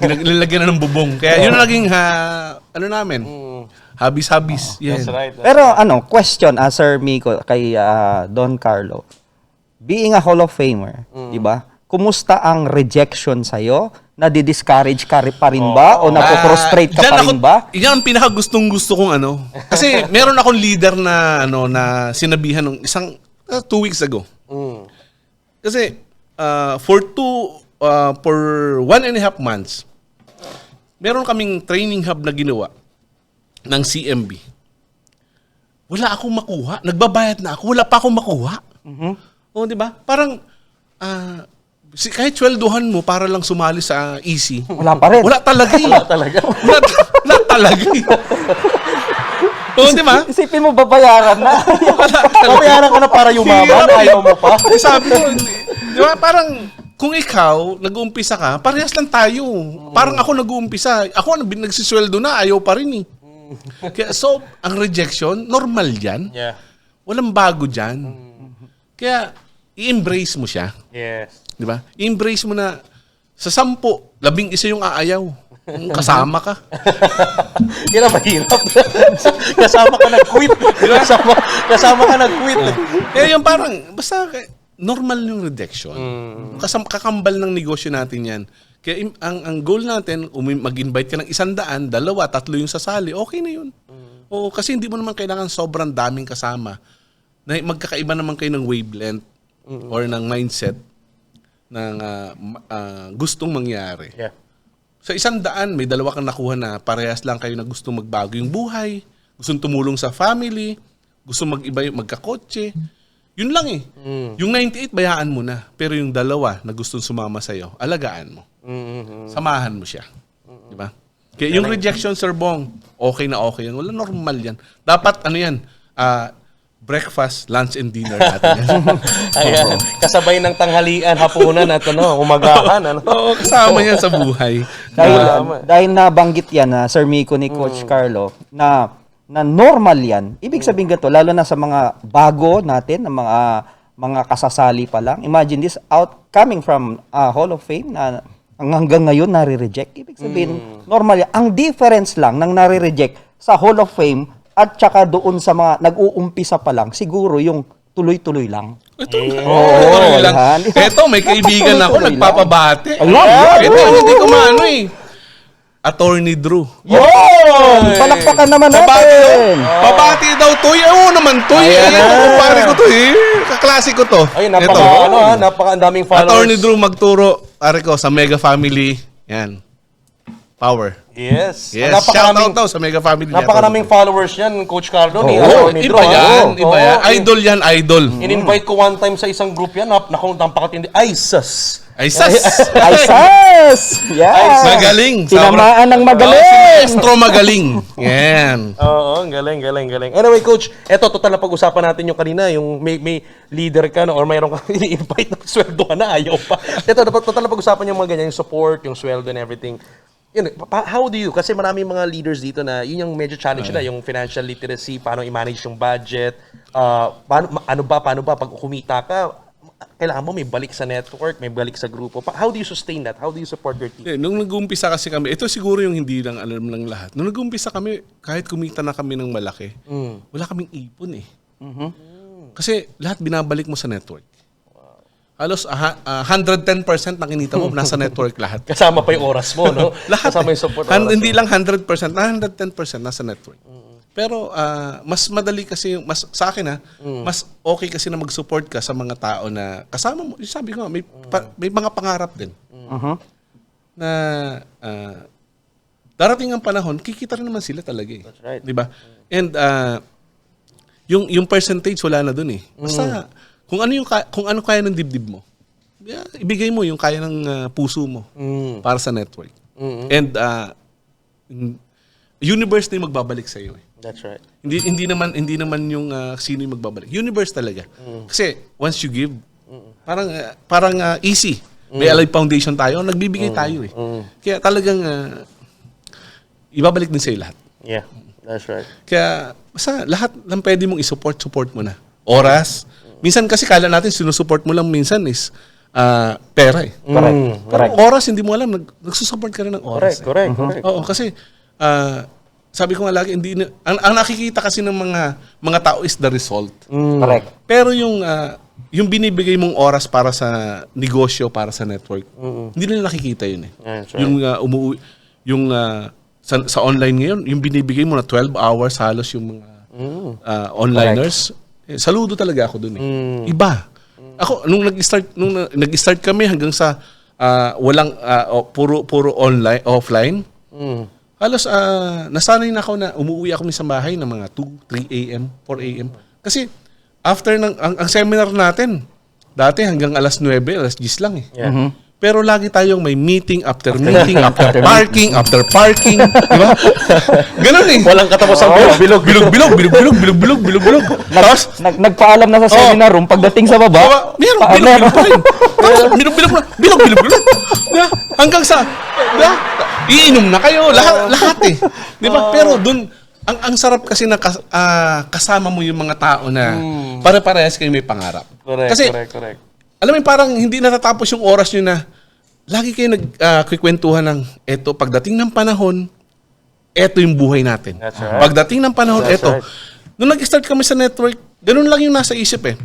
Nilagyan na ng bubong. Kaya yun ang naging ano namin. Habis-habis. Yan. That's right. Pero question, Sir Miko, kay Don Carlo. Being a Hall of Famer, di ba? Kumusta ang rejection sa'yo? Nadi-discourage ka pa rin ba? O napo-frustrate ka pa rin ba? Yan ang pinaka-gustong-gusto kong ano. Kasi meron akong leader na na sinabihan ng isang 2 weeks ago. Kasi for 1.5 months, meron kaming training hub na ginawa ng CMB. Wala akong makuha. Nagbabayad na ako. Wala pa akong makuha. O, di ba? Parang kahit sweldohan mo para lang sumali sa EC. Wala pa rin. Wala talaga eh. Wala talaga. Wala talaga eh. Oo, di ba? Isipin mo, babayaran na. Babayaran ka na para yumaman, ayaw mo pa. Sabi ko, di ba, parang kung ikaw, nag-uumpisa ka, parehas lang tayo. Parang ako nag-uumpisa. Ako, nagsisweldo na, ayaw pa rin eh. Kaya, so, ang rejection, normal yan. Yeah. Walang bago dyan. Kaya, i-embrace mo siya. Yes. Di ba? I-embrace mo na sa 10, 11 yung aayaw. Kasama ka. Yan ang mahirap. Kasama ka nag-quit. Kasama ka nag-quit. Kaya yung parang, basta normal yung rejection. Kakambal ng negosyo natin yan. Kaya ang goal natin, mag-invite ka ng 100, 2, 3 yung sasali, okay na yun. Oo, kasi hindi mo naman kailangan sobrang daming kasama. Na magkakaiba naman kayo ng wavelength or ng mindset ng gustong mangyari. Yeah. Sa 100, may 2 kang nakuha na parehas lang kayo na gustong magbago yung buhay, gustong tumulong sa family, gustong mag-iba yung magkakotse. Yun lang eh. Yung 98, bayaan mo na. Pero yung 2 na gustong sumama sa'yo, alagaan mo. Samahan mo siya. Di ba? Kaya yung rejection, Sir Bong, okay na okay yan. Wala, normal yan. Dapat, ano yan, breakfast, lunch, and dinner natin yan. Ayan. Kasabay ng tanghalian, hapunan at umagahan. Oo, kasama yan sa buhay. Dahil nabanggit yan, Sir Miko ni Coach Carlo, na normal yan. Ibig sabihin ganito, lalo na sa mga bago natin, na mga kasasali pa lang. Imagine this, coming from Hall of Fame na hanggang ngayon nare-reject. Ibig sabihin, normal yan. Ang difference lang ng nare-reject sa Hall of Fame at saka doon sa mga nag-uumpisa pa lang, siguro yung tuloy-tuloy lang. Ito, tuloy lang. yan. Ito, may kaibigan ako, Tuloy lang. nagpapabate. Ayun. Ito, hindi ko maano eh. Attorney Drew. Yun! Palakpakan naman natin! Pabati daw, Toy. Oo naman, Toy. Ayan, pare ko to eh. Kaklase ko to. Ay, Ito. napaka daming followers. Attorney Drew magturo, pare ko, sa Mega Family. Yan. Power. Yes. Yes, shout out daw sa Mega Family. Napakaraming followers yan, Coach Carlo. Ni Oo, Atty. iba Drew, yan. ha? Iba yan. Oo. Idol yan, idol. In-invite ko one time sa isang group yan. Naku, napakatindi. Ay, sus. Ay, sas! Ay, sus! Yeah! Magaling. Tinamaan ng magaling! Si Maestro magaling. Yan. Oo, galing. Anyway, Coach, eto, total na pag-usapan natin yung kanina, yung may leader ka na or mayroon ka i-invite na sweldo ka na, ayaw pa. Eto, total na pag-usapan yung mga ganyan, yung support, yung sweldo and everything. Yun, how do you, kasi maraming mga leaders dito na yun yung medyo challenge nila, yung financial literacy, paano i-manage yung budget, paano ba, pag kumita ka, kailangan mo may balik sa network, may balik sa grupo. How do you sustain that? How do you support your team? Nung nag-uumpisa kasi kami, ito siguro yung hindi lang alam ng lahat. Nung nag-uumpisa kami, kahit kumita na kami ng malaki, wala kaming ipon eh. Kasi lahat binabalik mo sa network. Halos 110% ng kinita mo nasa network lahat. Kasama pa yung oras mo, no? Lahat. Kasama yung support oras Hindi mo. lang 100%, 110% nasa network. Pero mas madali kasi, sa akin mas okay kasi na mag-support ka sa mga tao na kasama mo. Sabi ko, may mga pangarap din. Na darating ang panahon, kikita rin naman sila talaga eh. That's right. 'Di ba? And yung percentage wala na dun eh. Basta kung ano kaya ng dibdib mo, ibigay mo yung kaya ng puso mo para sa network. And universe na yung magbabalik sa iyo eh. That's right. Hindi naman yung sino yung magbabalik. Universe talaga. Kasi once you give, parang easy. May Alive Foundation tayo, nagbibigay tayo eh. Kaya talagang ibabalik din sa'yo lahat. Yeah, that's right. Kaya, basta lahat lang pwede mong support mo na. Oras. Minsan kasi kala natin sinusupport mo lang minsan is pera eh. Correct. Oras, hindi mo alam, nagsusupport ka rin ng oras. Correct. Oo, kasi sabi ko nga lagi, ang nakikita kasi ng mga tao is the result. Correct. Pero yung binibigay mong oras para sa negosyo, para sa network, hindi nila nakikita yun eh. That's right. Yung sa online ngayon, yung binibigay mo na 12 hours halos yung mga onliners, saludo talaga ako dun eh. Iba. Ako, nung nag-start kami hanggang sa walang, puro online, offline, halos nasanay na ako na umuwi ako sa bahay ng mga 2, 3 a.m., 4 a.m. Kasi after ang seminar natin, dati hanggang alas 9, alas 10 lang eh. Yeah. Pero lagi tayong may meeting, after meeting, after parking, di ba? Ganun eh. Walang katapusang bilog. Bilog. Tapos, Nagpaalam na sa seminar room, pagdating sa baba, meron, bilog pa rin. Tapos, bilog. Diba? Hanggang sa, diba? Iinom na kayo, lahat eh. Di ba? Pero dun, ang sarap kasi na kasama mo yung mga tao na pare-parehas kayo may pangarap. Correct. Alam mo, parang hindi natatapos yung oras nyo na lagi kayo nagkikwentuhan ng eto, pagdating ng panahon, eto yung buhay natin. That's right. Pagdating ng panahon, That's eto. right. Nung nag-start kami sa network, ganun lang yung nasa isip eh.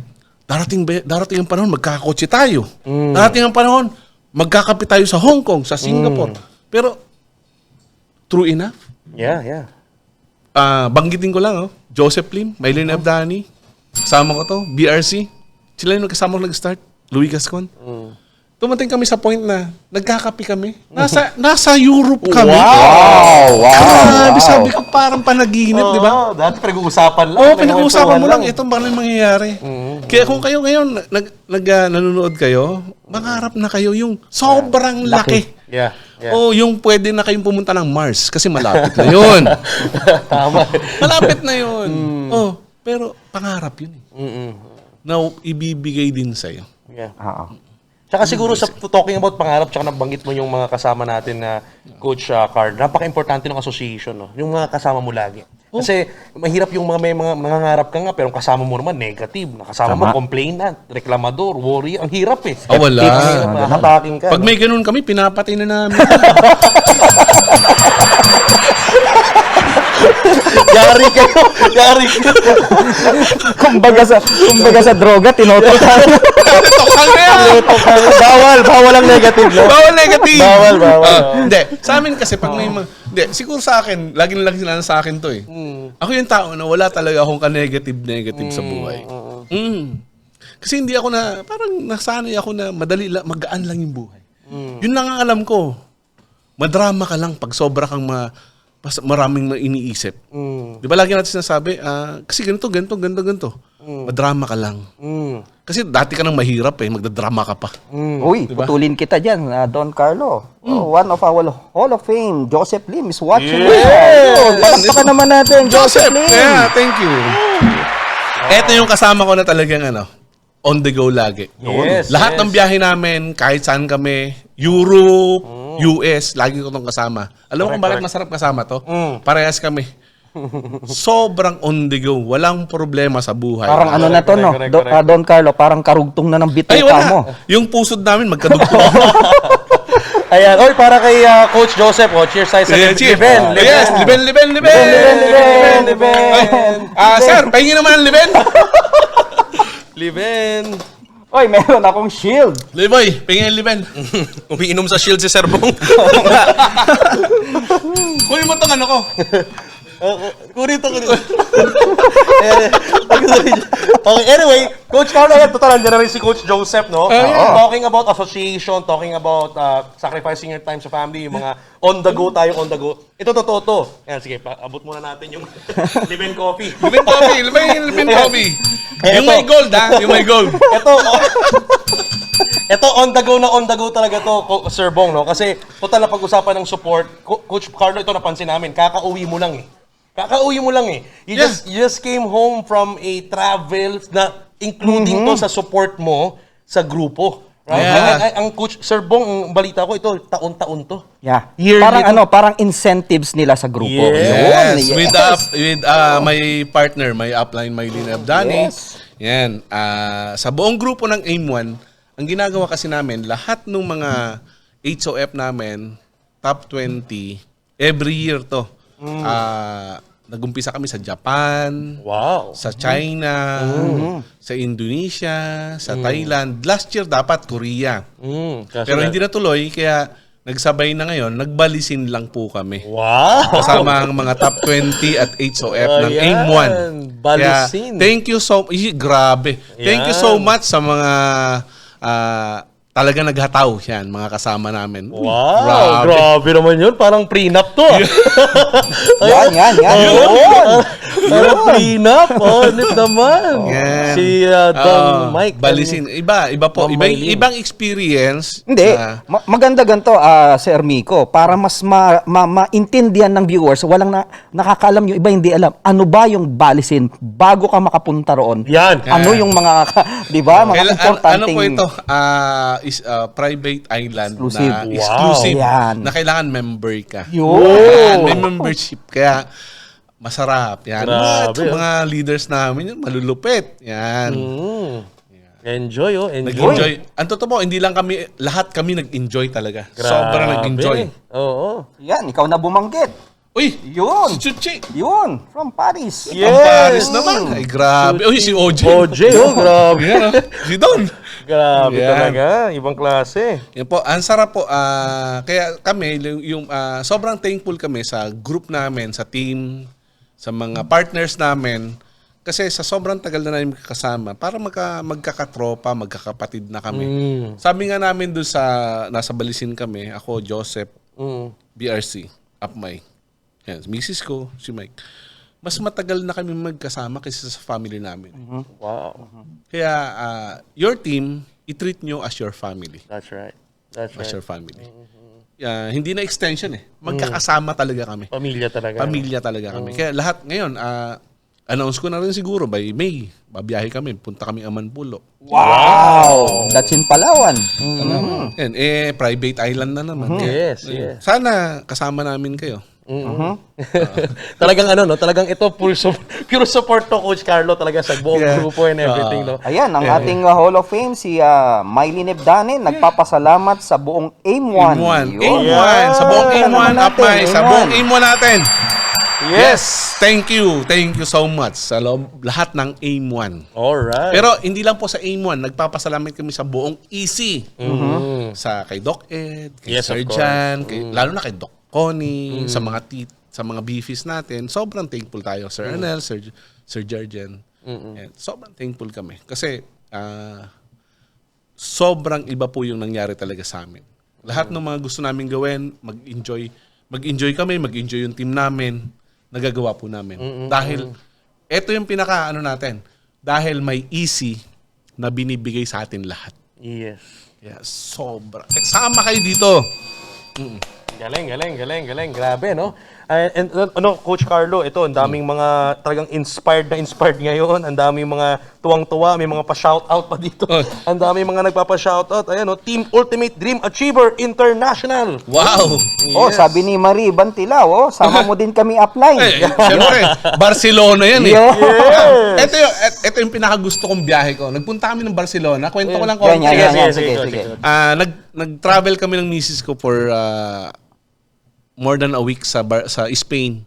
Darating ang panahon, magkakotse tayo. Darating ang panahon, magkakape tayo sa Hong Kong, sa Singapore. Pero, true enough, Yeah. banggitin ko lang, Joseph Lim, Mylene Abdani, kasama ko to, BRC. Sila yung kasama ko nag-start. Louis Gascon. Tumating kami sa point na nagkakape kami. Nasa Europe kami. Wow. Grabe, sabi ko parang panaginip, di ba? Dati pinag-uusapan lang. Oo, pinag-uusapan mo lang. Ito ba yung mangyayari? Kaya kung kayo ngayon, nanonood kayo, mangarap na kayo yung sobrang laki. Yeah. Yung pwede na kayong pumunta ng Mars kasi malapit na yun. Tama. Malapit na yun. Pero pangarap yun eh. Na ibibigay din sa'yo. Yeah. Oo. Tsaka siguro sa talking about pangarap, tsaka nabanggit mo yung mga kasama natin na Coach Card, napaka-importante ng association, no? Yung mga kasama mo lagi. Kasi mahirap yung mga may mga nangangarap ka nga, pero ang kasama mo naman negative. Nakasama mo complainant, reklamador, worry. Ang hirap eh. Wala. Hataking ka. Pag may ganun kami, pinapatay na namin. Yari kayo. Kumbaga sa droga, tinotok ka. Tokal na yan! Bawal ang negative, no? Bawal negative! Bawal. Hindi. Sa amin kasi pag may mga... Hindi, siguro sa akin, lagi na lang sila sa akin to eh. Ako yung tao na wala talaga akong ka-negative sa buhay. Kasi hindi ako parang nasanay ako na magaan lang yung buhay. Yun lang ang alam ko. Madrama ka lang pag sobra kang maraming iniisip. Di ba lagi natin sinasabi, kasi ganito. Madrama ka lang. Kasi dati ka nang mahirap eh, magdadrama ka pa. Uy, putulin kita dyan, Don Carlo. One of our Hall of Fame, Joseph Lim is watching. Palakpakan naman natin, Joseph Lim. Yeah, thank you. Ito yung kasama ko na talagang on the go lagi. Yes, Lahat ng biyahe namin, kahit saan kami, Europe, US, lagi ko itong kasama. Alam mo kung bakit masarap kasama to? Parehas kami. Sobrang on the go. Walang problema sa buhay. Parang ano na to, no? Correct. Don Carlo, parang karugtong na ng Ay, bituka wala. mo. Yung pusod namin, magkadugtong. Ayan. Oy, para kay Coach Joseph. Cheers tayo sa Liben. Yes, Liben. Sir, pahingin naman ang Liben. Liben. Oy, meron akong shield. Liboy, pahingin ang Liben. Umiinom sa shield si Sir Bong. Kunin mo itong ko. Kurito. Okay, anyway, Coach Carlo, total, nandiyan na rin si Coach Joseph, no? Talking about association, talking about sacrificing your time sa family, yung mga on the go. Ito totoo to. Yan, sige, abot muna natin yung Liben Coffee. Liben Coffee. Yung may gold, Yung may gold. Ito, on the go talaga to, Sir Bong, no? Kasi, total na pag-usapan ng support, Coach Carlo, ito napansin namin, kakauwi mo lang eh. You just came home from a travel na including to sa support mo sa grupo. Right? Yeah. Ang coach, Sir Bong, ang balita ko, ito, taon-taon to. Yeah. Yearly Parang to. parang incentives nila sa grupo. Yes, Yun, with my partner, my upline, Mylene Abdani. Yes. Yan, sa buong grupo ng AIM1, ang ginagawa kasi namin, lahat ng mga HOF namin, top 20, every year to. Nagumpisa kami sa Japan, Wow. sa China, sa Indonesia, sa Thailand. Last year dapat Korea. Pero hindi natuloy, kaya nagsabay na ngayon, nagbalisin lang po kami. Wow. Kasama ang mga top 20 at HOF ng Ayan, AIM1. balisin. Kaya, thank you so grabe. Thank you so much sa mga talaga naghataw yan, mga kasama namin. Uy, Wow, grabe naman yun. Parang prenup to. Yan. Parang prenup. Honest naman. Yan. Si Don Mike. Balisin. Iba po. Ma'am Mylene. Ibang experience. Hindi, na- maganda ganito, Sir Miko, para mas maintindihan ng viewers, walang nakakaalam yung iba hindi alam, ano ba yung balisin bago ka makapunta roon? Yan. Ano yung mga, di ba, mga Ano importanteng... po ito? Is private island Exclusive. na Wow. exclusive Yan. na kailangan member ka. Yun. Yan, may membership kaya masarap. Yan. Grabe, Mga leaders namin yun, malulupit. Yan. Enjoy, Enjoy. Nag-enjoy. Ang totoo po, hindi lang kami, lahat kami nag-enjoy talaga. Grabe. Sobrang nag-enjoy. Oo. Yan, ikaw na bumanggit. Uy! Yun. Si Chuchi! Yun, from Paris. Ang Paris naman. Ay, grabe. Uy, si OJ. OJ, grabe. Yan, si Don. Grabe Yan. talaga. Ibang klase. Yan po, ang sarap po. Kaya kami, sobrang thankful kami sa group namin, sa team, sa mga partners namin. Kasi sa sobrang tagal na namin kasama, para magkakatropa, magkakapatid na kami. Sabi nga namin doon nasa Balisin kami, ako, Joseph, BRC, Upmay. Yan, Mrs. ko, si Mike. Mas matagal na kami magkasama kaysa sa family namin. Wow. Kaya, your team, i-treat nyo as your family. That's right. That's As right. your family. Hindi na extension eh. Magkakasama talaga kami. Pamilya talaga. Pamilya talaga kami. Kaya lahat ngayon, announce ko na rin siguro by May. Babiyahe kami. Punta kami Amanpulo. Wow! That's in Palawan. Yan, private island na naman. Kaya, Yes, yes. sana kasama namin kayo. Talagang talagang ito pure support to Coach Carlo talaga sa buong grupo and everything, no? Ayan, ang ating Hall of Fame, si Mylene Ebdane, nagpapasalamat sa buong AIM1. AIM1. Yun. AIM1. Sa buong Yan. AIM1, Naman natin, Upmay. Sa AIM1. buong AIM1 natin. Yes. Thank you. Thank you so much sa lahat ng AIM1. All right. Pero hindi lang po sa AIM1, nagpapasalamat kami sa buong EC. Sa kay Doc Ed, kay Yes, Sir of course. Jan, lalo na kay Doc Connie, sa mga sa mga beefies natin. Sobrang thankful tayo, Sir Anel, Sir Jarjan. And sobrang thankful kami. Kasi sobrang iba po yung nangyari talaga sa amin. Lahat ng mga gusto namin gawin, mag-enjoy kami, mag-enjoy yung team namin, nagagawa po namin. Dahil, eto yung pinaka natin, dahil may easy na binibigay sa atin lahat. Yes. Yeah, sobra. Sama kayo dito. Galing. Grabe, no? And Coach Carlo, ito, ang daming mga talagang inspired ngayon. Ang daming mga tuwang-tuwa, may mga pa-shoutout pa dito. Ang daming mga nagpapa-shoutout. Ayan, no? Team Ultimate Dream Achiever International. Wow! Oh, sabi ni Marie Bantilao, sama mo din kami upline. Siyempre, Barcelona yan eh. Yes. Ito yung pinakagusto kong biyahe ko. Nagpunta kami ng Barcelona. Kwento ko lang Yan, konti. yan. Sige. Nag-travel kami ng misis ko for more than a week sa Spain.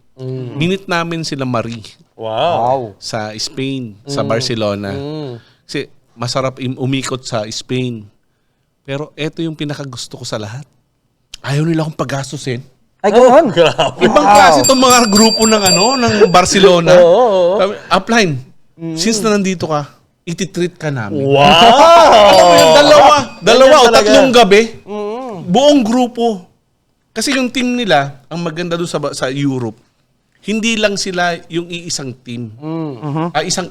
Minute namin sila Marie Wow. sa Spain, sa Barcelona. Kasi masarap umikot sa Spain. Pero eto yung pinakagusto ko sa lahat. Ayaw nila akong paggastusin. Ay, ganoon. Ibang klase itong mga grupo ng Barcelona. Sabi, Upline, since na nandito ka, ititreat ka namin. Wow! Alam mo yun, dalawa o talaga. tatlong gabi, buong grupo. Kasi yung team nila, ang maganda doon sa Europe, hindi lang sila yung iisang team.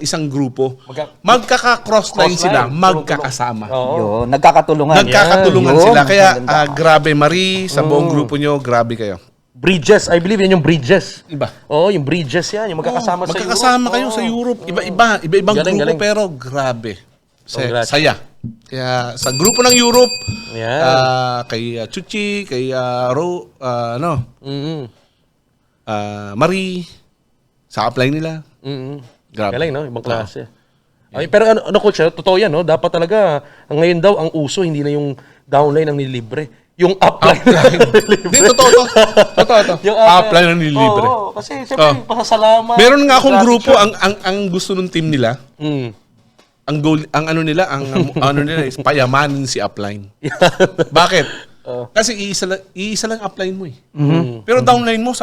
Isang grupo. Magkaka-crossline sila, magkakasama. Yun, nagkakatulungan. Nagkakatulungan Yun. sila. Kaya Maganda. grabe, Marie, sa buong grupo nyo, grabe kayo. Bridges, I believe yan yung Bridges. Iba. Oo, yung Bridges yan, yung magkakasama sa Europe. Magkakasama kayo sa Europe. Iba-ibang Galing, grupo, galing. pero grabe. Congrats. Saya. Kaya sa grupo ng Europe, Yan. kay Chuchi, kay Mm-mm. Marie, sa upline nila. Mm-mm. Grabe. Galing, no? Ibang klase. Ay, pero ano coach, totoo yan, no? Dapat talaga, ngayon daw, ang uso, hindi na yung downline ang nilibre. Yung upline. Hindi, totoo to. Totoo to. Yung Upline ang nililibre. Oo, kasi siyempre, pasasalamat. Meron nga akong grupo, ang gusto ng team nila, Mm. ang goal, ang ano nila is payamanin si upline. Bakit? Kasi iisa lang upline mo eh. Pero downline mo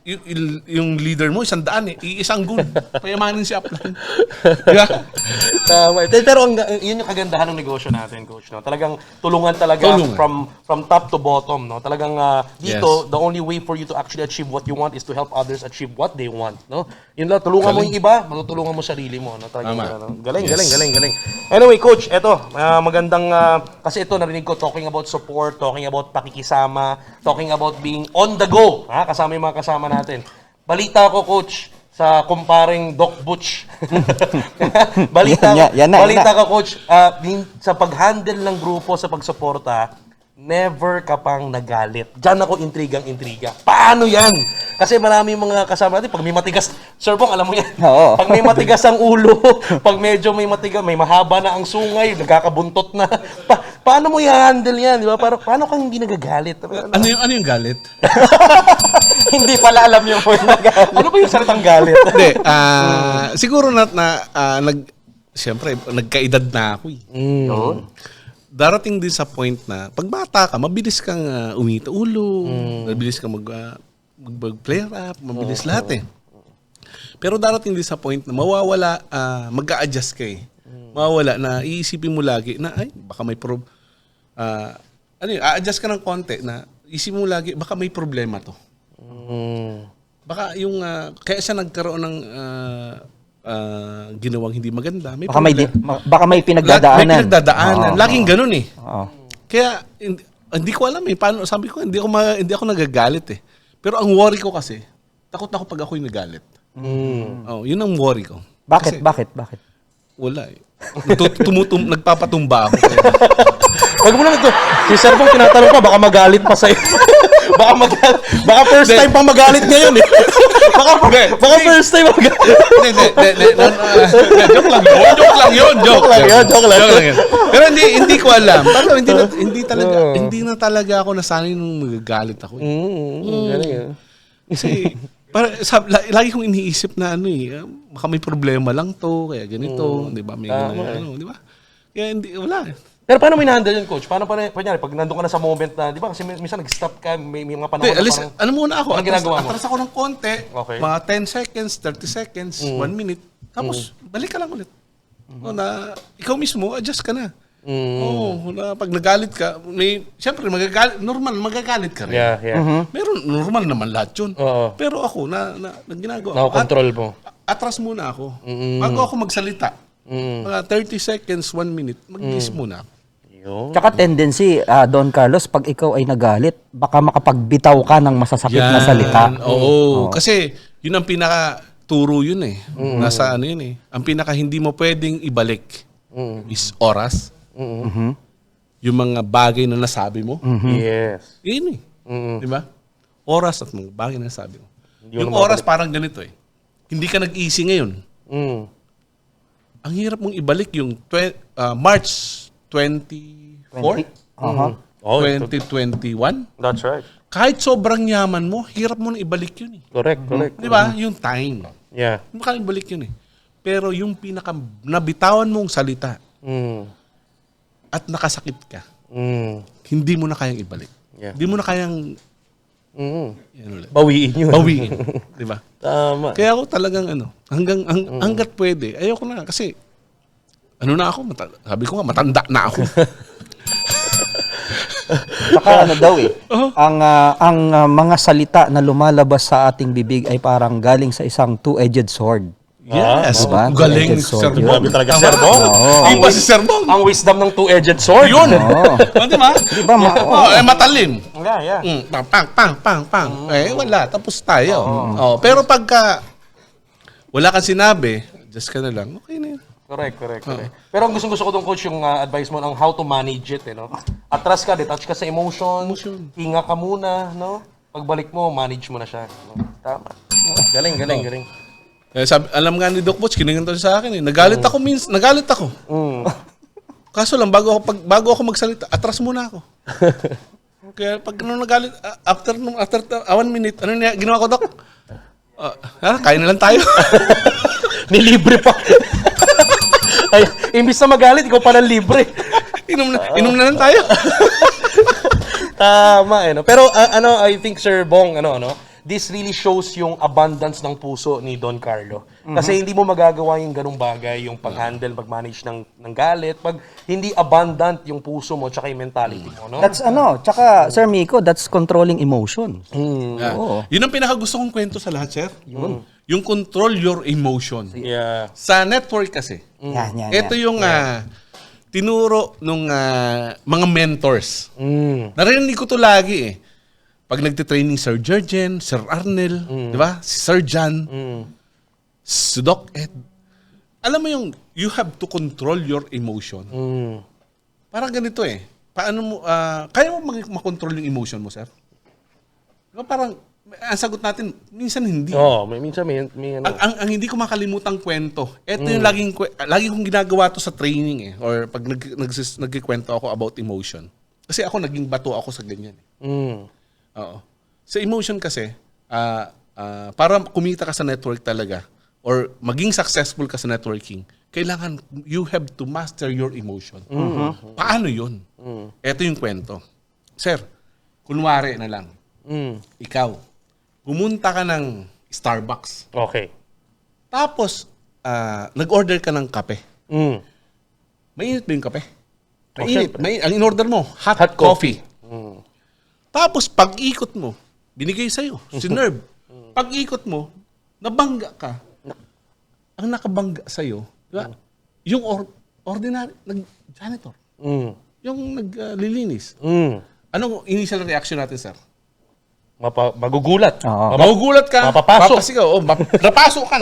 yung leader mo 100 eh. Iisang goal. Payamanin si upline. Diba? Tama. Pero yun yung kagandahan ng negosyo natin, coach, no? Talagang tulungan talaga Tulungan. from top to bottom, no? Talagang dito, the only way for you to actually achieve what you want is to help others achieve what they want, no? Yun lang, tulungan mo yung iba, matutulungan mo sarili mo, no? Talagang Tama. galing. Anyway, coach, eto, magandang kasi ito narinig ko talking about support, talking about pakikisama, talking about being on the go, ha? Kasama yung mga kasama natin. Balita ko, coach, sa kumparing Doc Butch. balita ko, coach, sa pag-handle ng grupo sa pagsuporta, never ka pang nagalit. Diyan ako intriga. Paano yan? Kasi marami mga kasama natin, pag may matigas, Sir Bong, alam mo yan. Oo. Pag may matigas ang ulo, pag medyo may matigas, may mahaba na ang sungay, nagkakabuntot na. Paano mo i-handle yan? Di ba? Paano kang hindi nagagalit? Ano yung galit? Hindi pala alam yung nagalit. Ano ba yung salitang galit? Hindi, siguro siyempre, nagkaedad na ako eh. Darating din sa point na, pag bata ka, mabilis kang umita ulo, mabilis kang mag-flare up, mabilis lahat eh. Pero darating din sa point na mawawala, mag-a-adjust ka eh. Mawawala na iisipin mo lagi na, ay, baka may a-adjust ka ng konti na isipin mo lagi, baka may problema to. Baka yung, kaya siya nagkaroon ng ginawang hindi maganda. Baka may pinagdadaanan. May pinagdadaanan. Laging ganun eh. Oo. Kaya hindi ko alam eh paano, sabi ko hindi ako nagagalit eh. Pero ang worry ko kasi, takot ako pag ako'y nagalit. Yun ang worry ko. Bakit? Wala eh. Nagpapatumba ako. Wag mo naman ito. Si Sir Bong tinatanong pa, baka magalit pa sa'yo. baka first time pang magalit ngayon eh. Baka first time magalit. Joke lang yun. Joke lang yun. Pero hindi ko alam. Pero hindi na talaga ako nasanay nung magagalit ako. Kasi lagi kong iniisip na baka may problema lang to, kaya ganito, di ba? May di ba? Kaya wala. Pero paano mo in-handle yun, coach? Paano kunyari, pag nandun ka na sa moment na, di ba, kasi minsan nag-stop ka, may mga panahon na parang... Ano muna ako, Anong ginagawa mo? atras ako ng konti, Okay. mga 10 seconds, 30 seconds, 1 minute, tapos balik ka lang ulit. Na, ikaw mismo, adjust ka na. Na pag nagalit ka, siyempre, magagalit ka rin. Yeah. Meron, normal naman lahat yun. Oo. Pero ako, ginagawa. Nakakontrol mo. Atras muna ako. Bago ako magsalita, mga 30 seconds, 1 minute, mag-list muna ako. Tsaka tendency, Don Carlos, pag ikaw ay nagalit, baka makapagbitaw ka ng masasakit na salita. Oo. Kasi, yun ang pinaka-turo yun eh. Nasa ano yun eh. Ang pinaka hindi mo pwedeng ibalik is oras. Yung mga bagay na nasabi mo. Yes. Yun eh. Di ba? Oras at mga bagay na nasabi mo. Yung oras parang ganito eh. Hindi ka nag-easy ngayon. Ang hirap mong ibalik yung March 24? 2021? That's right. Kahit sobrang yaman mo, hirap mo na ibalik yun eh. Correct. Di ba? Yung time. Yeah. Hindi ka ibalik yun eh. Pero yung nabitawan mong salita at nakasakit ka, hindi mo na kayang ibalik. Yeah. Hindi mo na kayang yan ulit. Bawiin yun. Bawiin. Di ba? Tama. Kaya ako talagang hanggat pwede, ayoko na kasi sabi ko nga, matanda na ako. Saka daw eh, ang mga salita na lumalabas sa ating bibig ay parang galing sa isang two-edged sword. Yes. Diba? Galing, Two-edged sword Sir yun. Bong. Grabe talaga, Sir Bong. Di ba si Sir Bong? Ang wisdom ng two-edged sword. Yun. Oo. Di ba? Diba, Matalim. Yeah. Pang. Wala. Tapos tayo. Pero pagka wala kang sinabi, just ka na lang, okay na yun. Correct. Pero ang gusto ko doon, coach, yung advice mo on how to manage it, no? Atras ka, detach ka sa emotion, hinga ka muna, no? Pagbalik mo, manage mo na siya. No? Tama. Galing. Alam nga ni Doc Butch, kininganto siya sa akin eh. Nagalit ako. Kaso lang, bago ako magsalita, atras muna ako. Kaya pag nagalit, after 1 minute, ano niya, ginawa ko, Doc? Kain na lang tayo. Nilibre pa. Ay, imbis na magalit, ikaw pa ng libre. inom na lang tayo. Tama, no? Pero I think Sir Bong, this really shows yung abundance ng puso ni Don Carlo. Kasi hindi mo magagawa yung ganung bagay, yung pag-handle, pag-manage ng galit, pag hindi abundant yung puso mo tsaka yung mentality mo, no? That's tsaka Sir Miko, that's controlling emotion. Yeah. Oo. Yun ang pinakagusto kong kwento sa lahat, sir. Yung control your emotion. Yeah. Sa network kasi, Yan. ito yung tinuro nung mga mentors. Narinig ko to lagi eh. Pag nagtitraining Sir Jurgen, Sir Arnel, di ba? Si Sir Jan, si Doc Ed. Alam mo yung, you have to control your emotion. Parang ganito eh. Paano mo, kaya mo makontrol yung emotion mo, sir? Diba parang, ang sagot natin, minsan hindi. Minsan may Ang hindi ko makalimutang kwento, ito yung lagi kong ginagawa to sa training eh. Or pag nagkikwento ako about emotion. Kasi ako, naging bato ako sa ganyan. Oo. Sa emotion kasi, para kumita ka sa network talaga, or maging successful ka sa networking, kailangan you have to master your emotion. Paano yun? Ito yung kwento. Sir, kunwari na lang, ikaw, pumunta ka ng Starbucks. Okay. Tapos, nag-order ka ng kape. Mainit ba yung kape? Mainit. Ang in-order mo, hot coffee. Tapos, pag-ikot mo, binigay sa'yo, sinerve. Pag-ikot mo, nabangga ka. Ang nakabangga sa'yo, diba? Yung ordinary, janitor. Yung naglilinis. Anong initial reaction natin, sir? Magugulat. Oo. Magugulat ka. Mapapasok. Papasigaw. Napasok ka.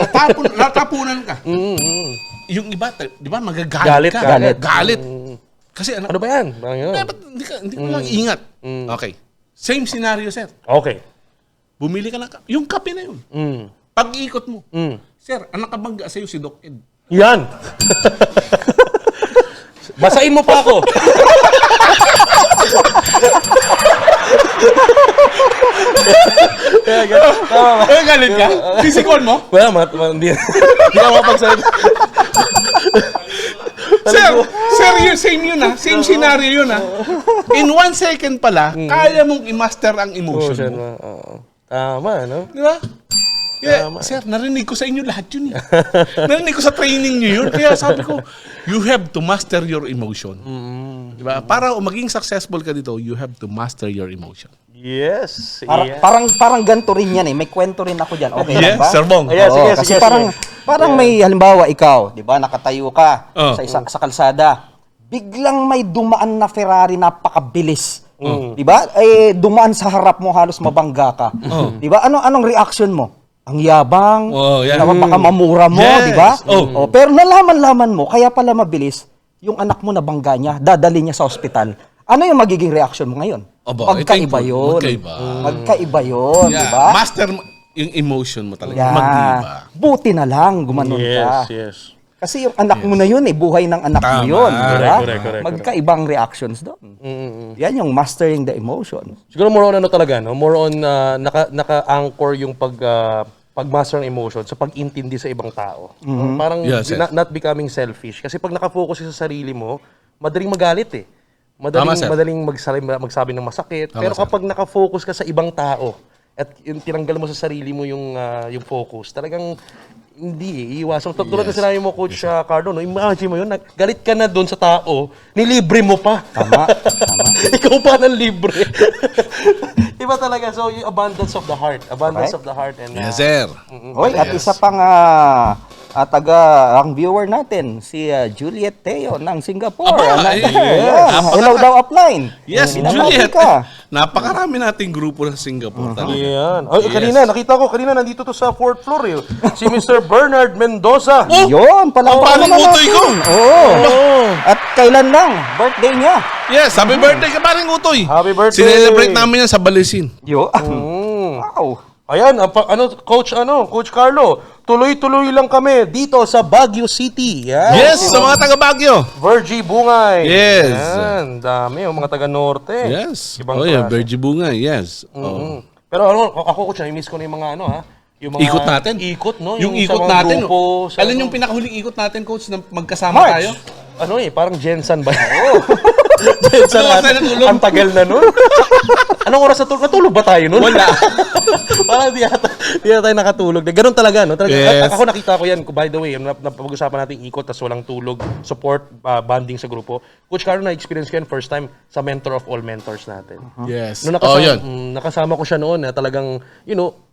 Natapunan ka. Yung iba, di ba, magagalit Galit ka. ka. Galit. Kasi Ano ba yan? Parang yun. ba't hindi ka lang ingat. Okay. Same scenario, sir. Okay. Bumili ka ng yung kape na yun. Pag-ikot mo. Sir, ang nakabangga sa'yo si Doc Ed. Yan. Basain mo pa ako. Galit ka? Sisikon mo? Well, hindi ka mapagsalita. Sir, same yun ah. Same scenario yun ah. In 1 second pala, kaya mong i-master ang emotion mo. Tama, no? Di ba? Yeah, sir, narinig ko sa inyo lahat yun eh. Narinig ko sa training nyo yun. Kaya sabi ko, you have to master your emotion. Di ba? Para maging successful ka dito, you have to master your emotion. Yes. Parang ganito rin yan eh. May kwento rin ako dyan. Okay lang ba? Sir Bong. Yes, Oo, sige, kasi sige, parang may halimbawa ikaw, 'di ba, nakatayo ka Oh. sa kalsada. Biglang may dumaan na Ferrari napakabilis. 'Di ba? Dumaan sa harap mo halos mabangga ka. 'Di ba? Anong reaction mo? Ang yabang, Oh, yeah. baka mamura mo, Yes. 'di ba? Oh. Pero nalaman mo, kaya pala mabilis, yung anak mo nabangga niya, dadali niya sa ospital. Ano yung magiging reaction mo ngayon? Aba, Magkaiba ito, yun. magkaiba. Magkaiba yun, Yeah, di ba? master yung emotion mo talaga. Yeah. Mag-iba. Buti na lang, gumanon ka. Yes. Kasi yung anak mo na yun, buhay ng anak mo Tama. yun. Di ba? Correct. Magkaibang reactions doon. Yan yung mastering the emotion. Siguro more on talaga, no? More on naka-anchor yung pag-master ng emotion sa pag-intindi sa ibang tao. Parang Yes, yes. not becoming selfish. Kasi pag nakafocus ka sa sarili mo, madaling magalit eh. Tama, sir. Madaling magsabi ng masakit. Tama, Pero sir. kapag nakafocus ka sa ibang tao at yung tinanggal mo sa sarili mo yung focus, talagang hindi iiwasan. Tulad na sinabi mo, Coach Carlo, no? Imagine mo yun, galit ka na doon sa tao, nilibre mo pa. Tama. Ikaw pa ng libre. Iba talaga. So, yung abundance of the heart. Abundance Correct. of the heart. And, Yes, sir. Hoy, at isa pang ang viewer natin, si Juliet Teo ng Singapore. Aba, Hello daw upline. Yes, Binabati Juliet. ka. Napakarami nating grupo ng Singapore talaga. Yan. Ay, kanina, nakita ko, kanina nandito to sa 4th floor eh. Si Mr. Bernard Mendoza. Oh! Yun, Ang paring utoy ko! Oo. At kailan lang? Birthday niya. Yes, happy birthday ka paring utoy. Happy birthday. Sinelebrate namin yan sa Balisin. Yo. Wow. Ayan, Coach Carlo, tuloy-tuloy lang kami dito sa Baguio City. Yan. Yes, sa mga taga Baguio. Virgie Bungay. Yes. Yan, dami, mga taga-norte. Yes. Ibang Oh yeah, klase. Virgie Bunga, yes. Oh. Pero ako, Coach, na-miss ko na yung mga yung mga Ikot natin. Ikot, no? Yung sa ikot mga natin. grupo, sa- Alin yung pinakahuling ikot natin, coach, na magkasama March. tayo? Parang Jensen ba? Jensen, Ano oras tayo natulog? ang tagal na nun. Anong oras natulog? Natulog ba tayo nun? Wala. Parang di yata tayo nakatulog. Ganun talaga, no? Talaga, Yes. Ako nakita ko yan. By the way, napag-usapan natin ikot tas walang tulog, support, bonding sa grupo. Coach Carlo, na-experience ko yan first time sa mentor of all mentors natin. Yes. Nung Oh, yun. nakasama ko siya noon na talagang,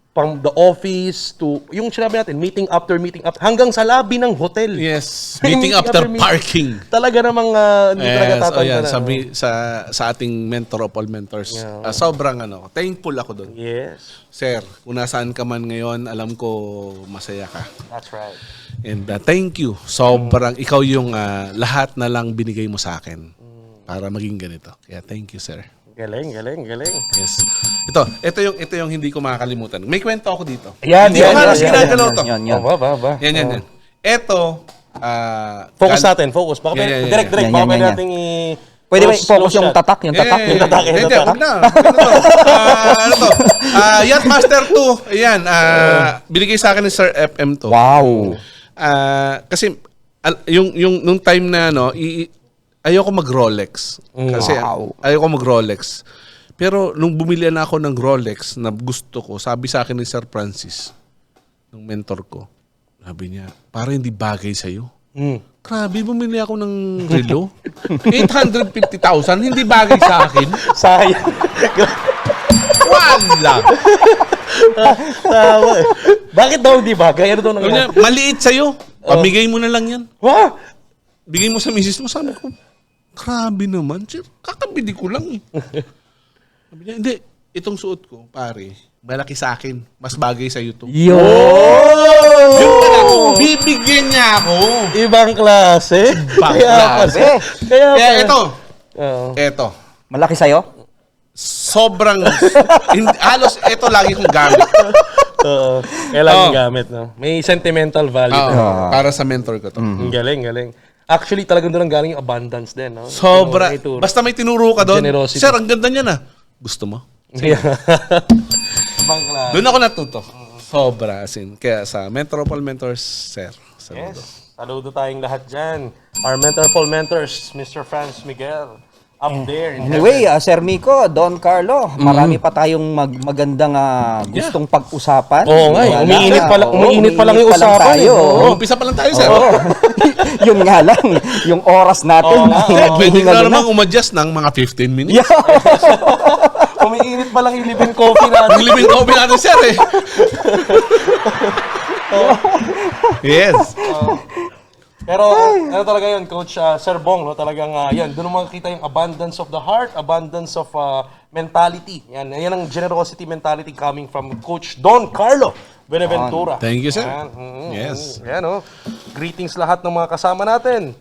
from the office to, yung sinabi natin, meeting up, hanggang sa lobby ng hotel. Yes. Meeting after parking. Talaga namang hindi talaga Yes, tatanda yan. na. Sabi sa ating mentor of all mentors. Yeah. Sobrang thankful ako doon. Yes, Sir, kung nasaan ka man ngayon, alam ko masaya ka. that's right. And thank you. Sobrang ikaw yung lahat na lang binigay mo sa akin para maging ganito. Kaya thank you, sir. Galing. Yes. Ito yung hindi ko makakalimutan. May kwento ako dito. Yan, Hindi ko halos ginagalaw to. Yan. Ba. Yan. Ito, Focus natin, focus. Baka Yeah. direct. Yan, Baka yan, pwede yan. nating Pwede ba close i-focus yung shot. tatak? Yung tatak? Yung tatak? Hindi, huwag na. Ano to? Yacht Master 2. Ayan, binigay sa akin ni Sir FM to. Wow. Kasi yung nung time na ayoko mag-Rolex. Kasi Wow. ayoko mag-Rolex. Pero nung bumili na ako ng Rolex na gusto ko, sabi sa akin ni Sir Francis, ng mentor ko, sabi niya, parang hindi bagay sa'yo. Grabe, bumili ako ng relo. 850,000, hindi bagay sa akin. Sayang. Wala. Tawa eh. Bakit daw hindi bagay? Ano daw Sabi niya, nangyari? maliit sa'yo. Pamigay mo na lang yan. Wah! Bigay mo sa misis mo. Sabi ko, grabe naman. Sir, kakabili ko lang eh. Sabi niya, hindi. Itong suot ko, pare, malaki sa akin. Mas bagay sa'yo to. Yo! Yung pala, bibigyan niya ako. Ibang klase. Ibang Kaya klase. Kaya Kaya pala. ito. Oo. Ito. Malaki sa'yo? Sobrang, halos ito lagi kong gamit. Oo. Kailangan Oh. gamit, no? May sentimental value. Para sa mentor ko to. Ang galing. Actually, talagang doon ang galing yung abundance din, no? Sobra. May turo. Basta may tinuro ka doon. Generosity. Sir, ang ganda niya na. Gusto mo? Ibang klase. Doon ako natuto. Sobra. As in, kaya sa Mentor of all Mentors, sir. Saludo. Yes. Saludo tayong lahat dyan. Our mentor of all mentors, Mr. Franz Miguel. Up there in Anyway, Sir Miko, Don Carlo, marami pa tayong magandang gustong pag-usapan. Oo nga, Wala umiinit na. pa lang- Oo, umiinit pa lang yung pa lang usapan, tayo. eh. Oo. Umpisa pa lang tayo, sir. Yun nga lang, yung oras natin ay Pwede naghihingalo na na. naman umadjust ng mga 15 minutes. Yeah. Umiinit pa lang yung live-in coffee natin. Ang living coffee natin, sir, eh. Yes. Pero ano talaga yun, Coach Sir Bong, no? Talagang yan, doon mo makikita yung abundance of the heart, abundance of mentality. Yan ang generosity mentality coming from Coach Don Carlo Benaventura. Thank you, sir. Yan, Yes. Yan, oh. Greetings lahat ng mga kasama natin.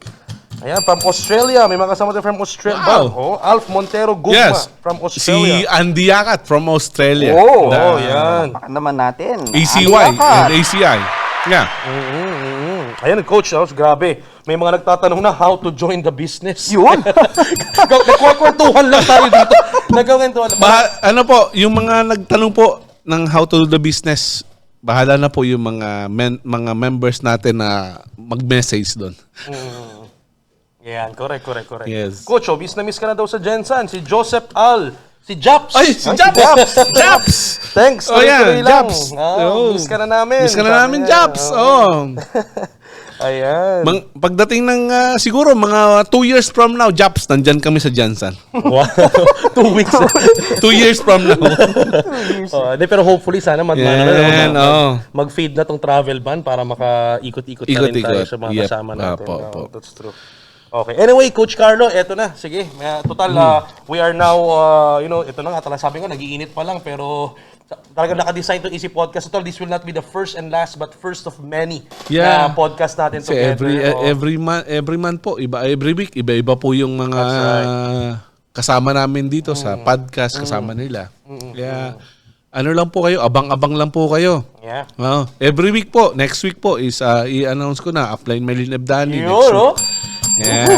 Ayan, from Australia. May mga kasama tayo from Australia. Wow. Oh, Alf Montero Gugma Yes. from Si Australia. Andy Yakat from Australia. Oh, Yan. Baka naman natin. ACY Aliakat. and ACI. Yeah. Ayan, Coach, grabe. May mga nagtatanong na how to join the business. Yun. Nagkukwentuhan lang tayo dito. Nagkukwentuhan lang. Ano po, yung mga nagtanong po ng how to do the business, bahala na po yung mga members natin na mag-message doon. Yan, correct. Yes. Coach, miss na miss ka na daw sa Jensen. Si Joseph Al. Si Japs. Ay, si Japs! Japs! Thanks. Oh, yan, tuloy-tuloy lang. Japs. Miss ka na namin. Miss ka na Sabi namin, niya. Japs. Oh. Ayan. Pagdating ng siguro mga 2 years from now, Japs, nandyan kami sa Jansan. Wow. 2 weeks. 2 years from now. Pero hopefully sana Yan, mag-fade na tong travel ban para maka-ikot-ikot na rin tayo Ikot-ikot. sa mga Yep. kasama natin. Opo. That's true. Okay. Anyway, Coach Carlo, eto na. Sige. Total, we are now, ito na nga, talagang sabi ko, nag-iinit pa lang, pero talagang naka-design itong Easy Podcast. Total, this will not be the first and last, but first of many na podcast natin Kasi together. every month po, every week, iba-iba po yung mga kasama namin dito sa podcast, kasama nila. Kaya, ano lang po kayo, abang-abang lang po kayo. Yeah. Every week po, next week po is i-announce ko na, Upline Melin Abdani. Yun, no? Yan.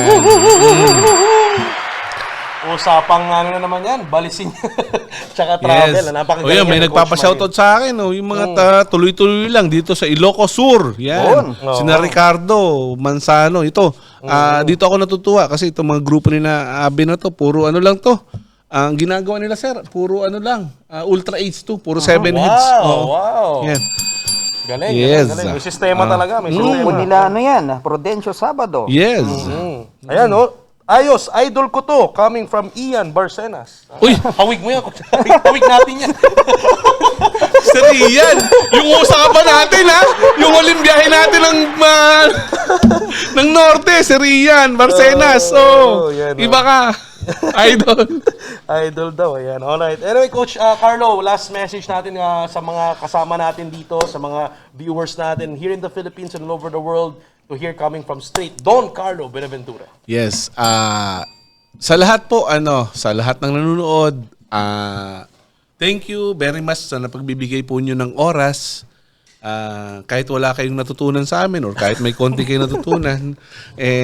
Usapang ano na naman yan, balisin. Tsaka travel. Napakagaling May yan, nagpapa-shoutout sa akin. Yung mga tuloy-tuloy lang dito sa Ilocos Sur. Yan. Sina Ricardo Manzano. Ito. Dito ako natutuwa kasi itong mga grupo ni na Abi na to, puro ano lang to. Ang ginagawa nila, sir, puro ano lang. Ultra H2, puro 7 hits. Wow. Yan. Galing, Yes. galing. May sistema talaga. May sistema. Grupo nila ano yan, Prudencio Sabado. Yes. Ayan, ayos, idol ko to, coming from Ian Barcenas. Uy! Hawig mo yan. Hawig natin yan. Sir Ian, yung usapan natin ha, yung huling biyahe natin ng Norte, Sir Ian, Barcenas. yan, Iba ka. Idol. Idol daw, ayan. Alright. Anyway, Coach Carlo, last message natin sa mga kasama natin dito, sa mga viewers natin here in the Philippines and all over the world to hear coming from straight Don Carlo Benaventura. Yes. Sa lahat po, sa lahat ng nanonood, thank you very much sa napagbibigay po nyo ng oras. Kahit wala kayong natutunan sa amin or kahit may konti kayong natutunan,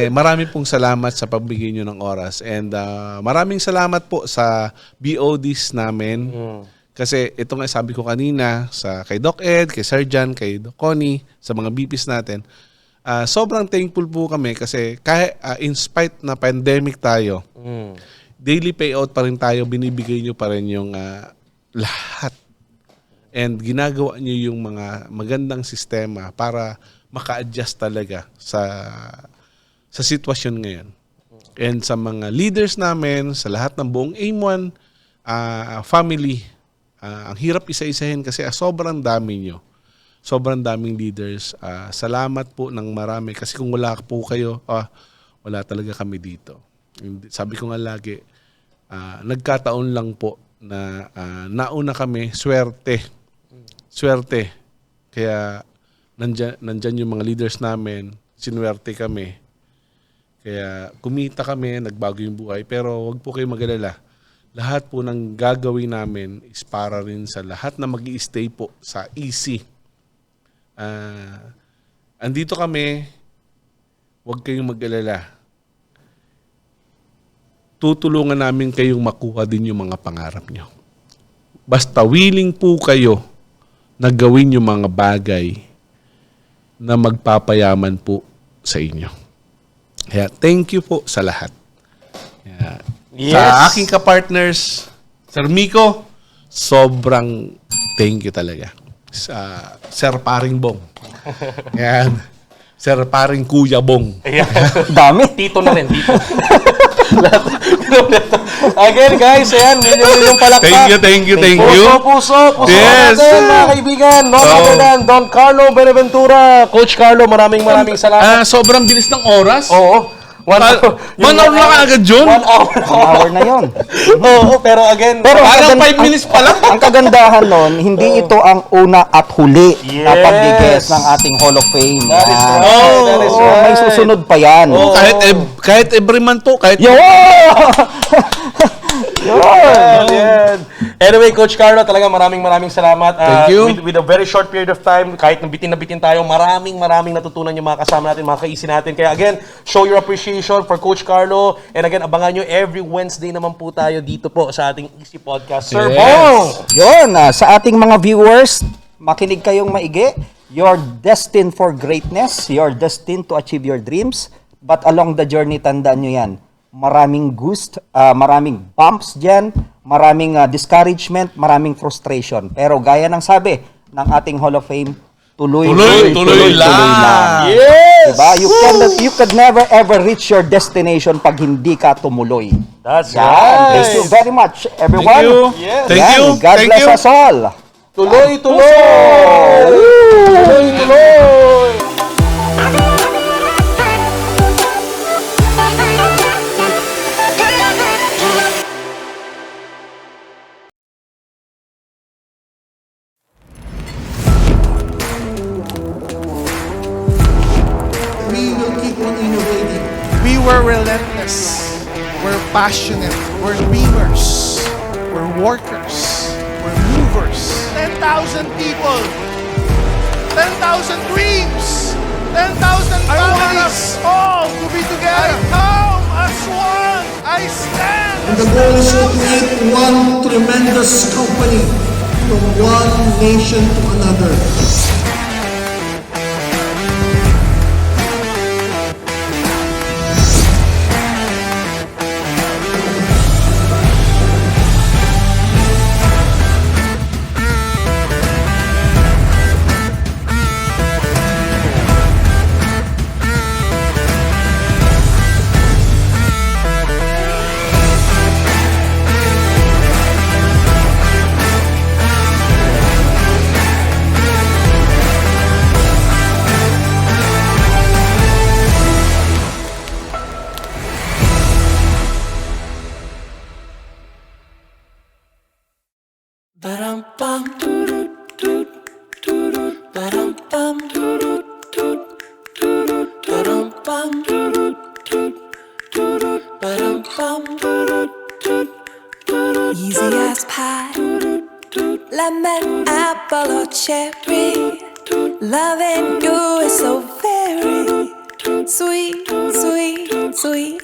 marami pong salamat sa pagbigay nyo ng oras. And maraming salamat po sa BODs namin. Kasi ito nga sabi ko kanina kay Doc Ed, kay Sir Jan, kay Doc Connie, sa mga BPs natin. Sobrang thankful po kami kasi kahit in spite na pandemic tayo, daily payout pa rin tayo, binibigay nyo pa rin yung lahat. And ginagawa nyo yung mga magandang sistema para maka-adjust talaga sa sitwasyon ngayon. And sa mga leaders namin, sa lahat ng buong AIM-1 family, ang hirap isa-isahin kasi sobrang dami nyo. Sobrang daming leaders. Salamat po ng marami kasi kung wala po kayo, wala talaga kami dito. Sabi ko nga lagi, nagkataon lang po na nauna kami, swerte. Kaya nandyan yung mga leaders namin, sinuwerte kami. Kaya kumita kami, nagbago yung buhay. Pero wag po kayo mag-alala. Lahat po ng gagawin namin is para rin sa lahat na mag-i-stay po sa EC. Andito kami, wag kayong mag-alala. Tutulungan namin kayong makuha din yung mga pangarap nyo. Basta willing po kayo na gawin yung mga bagay na magpapayaman po sa inyo. Kaya thank you po sa lahat. Kaya, sa aking kapartners, Sir Miko, sobrang thank you talaga. Sir Paring Bong. Yan. Sir Paring Kuya Bong. Dami. Tito na rin, tito. Again, guys, ayan, million palakpak. Thank you. Puso Yes. natin, mga kaibigan. No other than Don Carlo Benaventura. Coach Carlo, maraming salamat. Sobrang bilis ng oras. Oo. 1 hour. 1 hour na kaagad yun. 1 hour. Hour na yon. Oo, pero again, Pero Parang 5 minutes pa lang. Ang kagandahan nun, hindi ito ang una at huli na Yes. pag-guest ng ating Hall of Fame. That is Yan. right. That is Oo, right. may susunod pa yan. Kahit every month po, kahit Yo! Yan. Anyway, Coach Carlo, talaga maraming salamat. Thank you. With a very short period of time, kahit nabitin tayo, maraming natutunan yung mga kasama natin, mga kaisi natin. Kaya again, show your appreciation for Coach Carlo. And again, abangan nyo every Wednesday naman po tayo dito po sa ating Easy Podcast. Sir Yes. Bong! Yun, sa ating mga viewers, makinig kayong maigi. You're destined for greatness. You're destined to achieve your dreams. But along the journey, tandaan nyo yan. Maraming maraming bumps dyan, maraming discouragement, maraming frustration. Pero gaya ng sabi ng ating Hall of Fame, tuloy Tuloy lang. Yeah! Diba? You could never ever reach your destination pag hindi ka tumuloy. That's Yan. right. Thank you very much, everyone. Thank you. Yes. Thank Yan. you. God Thank bless you. us all. Tuloy, tuloy! Tuloy, tuloy! We will keep on innovating. We were relentless. We're passionate. We're dreamers. We're workers. We're movers. 10,000 people. 10,000 dreams. 10,000 families. All to be together. I come as one. I stand And as the goal is to create one tremendous company from one nation to another. Easy as pie, lemon, apple or cherry. Loving you is so very sweet, sweet, sweet.